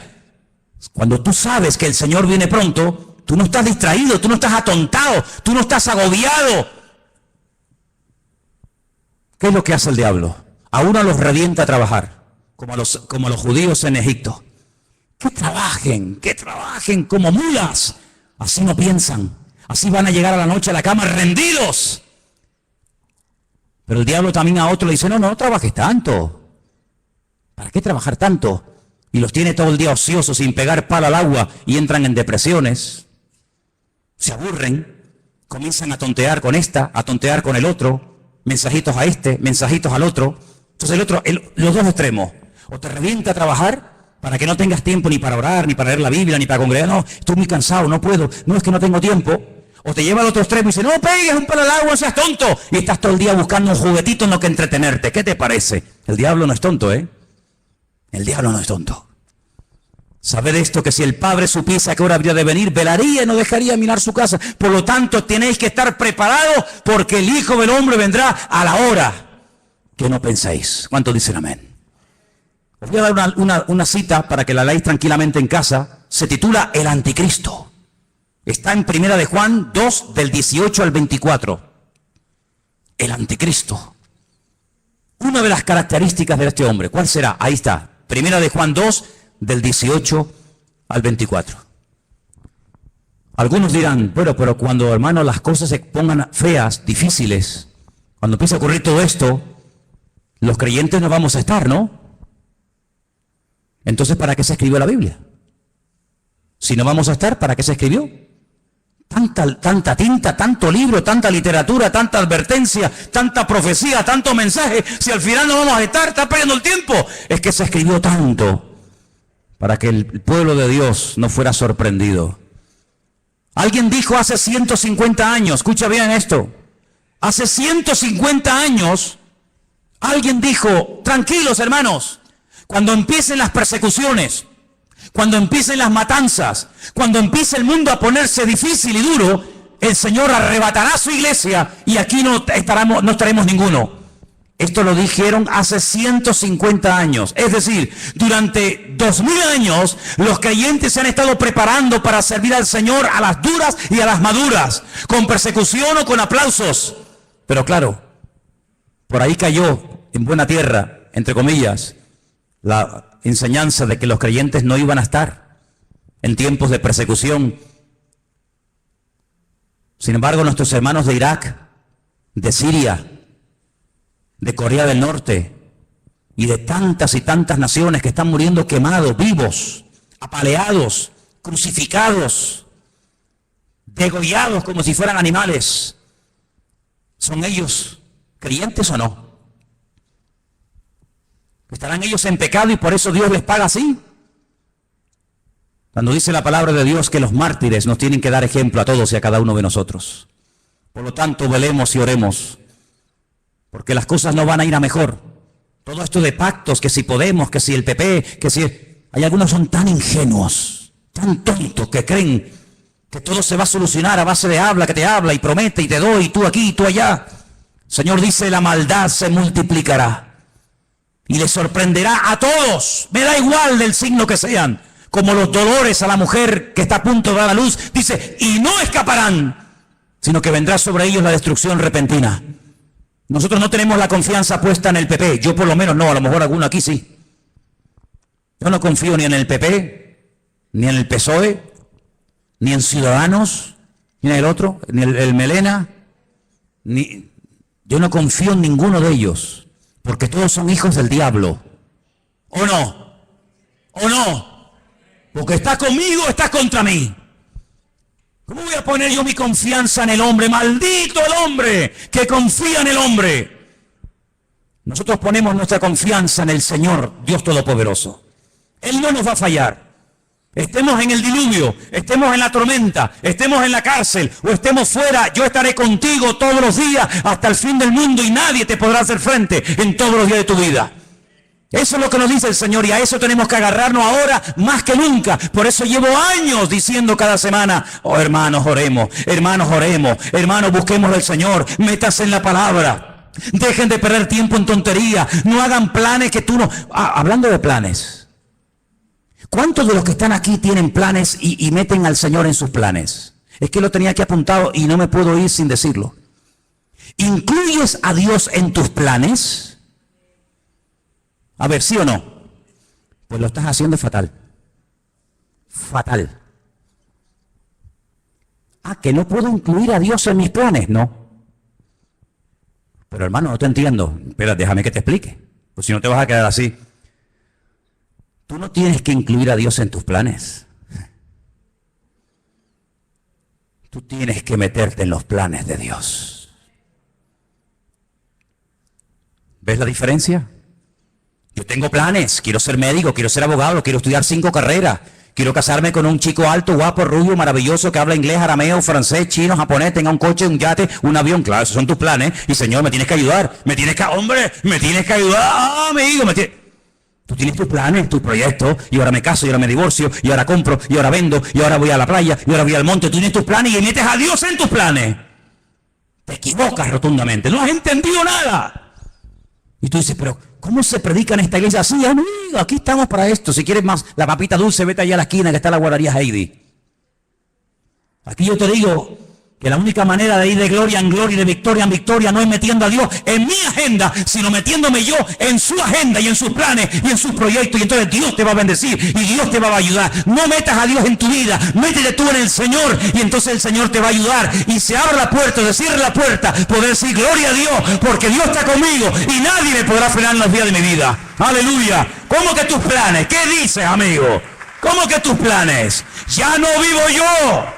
cuando tú sabes que el Señor viene pronto, tú no estás distraído, tú no estás atontado, tú no estás agobiado. ¿Qué es lo que hace el diablo? A uno los revienta a trabajar, como los judíos en Egipto. Que trabajen como mulas. Así no piensan, así van a llegar a la noche a la cama rendidos. Pero el diablo también a otro le dice, no trabajes tanto. ¿Para qué trabajar tanto? Y los tiene todo el día ociosos, sin pegar palo al agua, y entran en depresiones. Se aburren, comienzan a tontear con esta, a tontear con el otro, mensajitos a este, mensajitos al otro. Entonces los dos extremos, o te revienta a trabajar para que no tengas tiempo ni para orar, ni para leer la Biblia, ni para congregar, no, estoy muy cansado, no puedo, no es que no tengo tiempo. O te lleva al otro extremo y dice, no pegues un palo al agua, no seas tonto. Y estás todo el día buscando un juguetito en lo que entretenerte. ¿Qué te parece? El diablo no es tonto, El diablo no es tonto. Sabed esto, que si el padre supiese a qué hora habría de venir, velaría y no dejaría minar su casa. Por lo tanto, tenéis que estar preparados, porque el Hijo del Hombre vendrá a la hora que no pensáis. ¿Cuántos dicen amén? Os voy a dar una cita para que la leáis tranquilamente en casa. Se titula El Anticristo. Está en 1 de Juan 2, del 18 al 24. El Anticristo. Una de las características de este hombre, ¿cuál será? Ahí está. 1 de Juan 2, del 18 al 24. Algunos dirán, pero cuando, hermano, las cosas se pongan feas, difíciles, cuando empiece a ocurrir todo esto, los creyentes no vamos a estar, ¿no? Entonces, ¿para qué se escribió la Biblia? Si no vamos a estar, ¿para qué se escribió? Tanta tinta, tanto libro, tanta literatura, tanta advertencia, tanta profecía, tanto mensaje. Si al final no vamos a estar, está perdiendo el tiempo. Es que se escribió tanto para que el pueblo de Dios no fuera sorprendido. Alguien dijo hace 150 años, escucha bien esto, hace 150 años, alguien dijo, tranquilos hermanos, cuando empiecen las persecuciones, cuando empiecen las matanzas, cuando empiece el mundo a ponerse difícil y duro, el Señor arrebatará su iglesia y aquí no estaremos ninguno. Esto lo dijeron hace 150 años. Es decir, durante 2000 años los creyentes se han estado preparando para servir al Señor a las duras y a las maduras, con persecución o con aplausos. Pero claro, por ahí cayó en buena tierra, entre comillas, la enseñanza de que los creyentes no iban a estar en tiempos de persecución. Sin embargo, nuestros hermanos de Irak, de Siria, de Corea del Norte y de tantas y tantas naciones que están muriendo quemados, vivos, apaleados, crucificados, degollados como si fueran animales. ¿Son ellos creyentes o no? ¿Estarán ellos en pecado y por eso Dios les paga así? Cuando dice la palabra de Dios que los mártires nos tienen que dar ejemplo a todos y a cada uno de nosotros. Por lo tanto, velemos y oremos, porque las cosas no van a ir a mejor. Todo esto de pactos, que si Podemos, que si el PP, que si... Hay algunos que son tan ingenuos, tan tontos, que creen que todo se va a solucionar a base de habla, que te habla y promete y te doy, y tú aquí y tú allá. El Señor dice, la maldad se multiplicará y les sorprenderá a todos. Me da igual del signo que sean, como los dolores a la mujer que está a punto de dar a luz. Dice, y no escaparán, sino que vendrá sobre ellos la destrucción repentina. Nosotros no tenemos la confianza puesta en el PP. Yo por lo menos no, a lo mejor alguno aquí sí. Yo no confío ni en el PP, ni en el PSOE, ni en Ciudadanos, ni en el otro, ni el Melena. Yo no confío en ninguno de ellos, porque todos son hijos del diablo. ¿O no? ¿O no? Porque está conmigo o está contra mí. ¿Cómo voy a poner yo mi confianza en el hombre? Maldito el hombre que confía en el hombre. Nosotros ponemos nuestra confianza en el Señor, Dios Todopoderoso. Él no nos va a fallar. Estemos en el diluvio, estemos en la tormenta, estemos en la cárcel o estemos fuera, yo estaré contigo todos los días hasta el fin del mundo y nadie te podrá hacer frente en todos los días de tu vida. Eso es lo que nos dice el Señor y a eso tenemos que agarrarnos ahora más que nunca. Por eso llevo años diciendo cada semana, oh hermanos, oremos, hermanos, busquemos al Señor, métase en la palabra. Dejen de perder tiempo en tontería, no hagan planes que tú no... hablando de planes, ¿cuántos de los que están aquí tienen planes y meten al Señor en sus planes? Es que lo tenía aquí apuntado y no me puedo ir sin decirlo. ¿Incluyes a Dios en tus planes? A ver, ¿sí o no? Pues lo estás haciendo fatal. Fatal. ¿Que no puedo incluir a Dios en mis planes? No. Pero hermano, no te entiendo. Espera, déjame que te explique. Pues si no te vas a quedar así. Tú no tienes que incluir a Dios en tus planes. Tú tienes que meterte en los planes de Dios. ¿Ves la diferencia? Yo tengo planes, quiero ser médico, quiero ser abogado, quiero estudiar 5 carreras, quiero casarme con un chico alto, guapo, rubio, maravilloso, que habla inglés, arameo, francés, chino, japonés, tenga un coche, un yate, un avión. Claro, esos son tus planes. Y Señor, me tienes que ayudar, me tienes que ayudar, amigo, Tú tienes tus planes, tus proyectos, y ahora me caso, y ahora me divorcio, y ahora compro, y ahora vendo, y ahora voy a la playa, y ahora voy al monte. Tú tienes tus planes y metes a Dios en tus planes. Te equivocas rotundamente, no has entendido nada. Y tú dices, pero ¿cómo se predica en esta iglesia? Sí, amigo, aquí estamos para esto. Si quieres más la papita dulce, vete allá a la esquina que está la guardería Heidi. Aquí yo te digo que la única manera de ir de gloria en gloria y de victoria en victoria no es metiendo a Dios en mi agenda, sino metiéndome yo en su agenda y en sus planes y en sus proyectos. Y entonces Dios te va a bendecir y Dios te va a ayudar. No metas a Dios en tu vida, métete tú en el Señor y entonces el Señor te va a ayudar. Y se abre la puerta, se cierra la puerta, poder decir gloria a Dios, porque Dios está conmigo y nadie me podrá frenar en los días de mi vida. Aleluya. ¿Cómo que tus planes? ¿Qué dices, amigo? ¿Cómo que tus planes? Ya no vivo yo.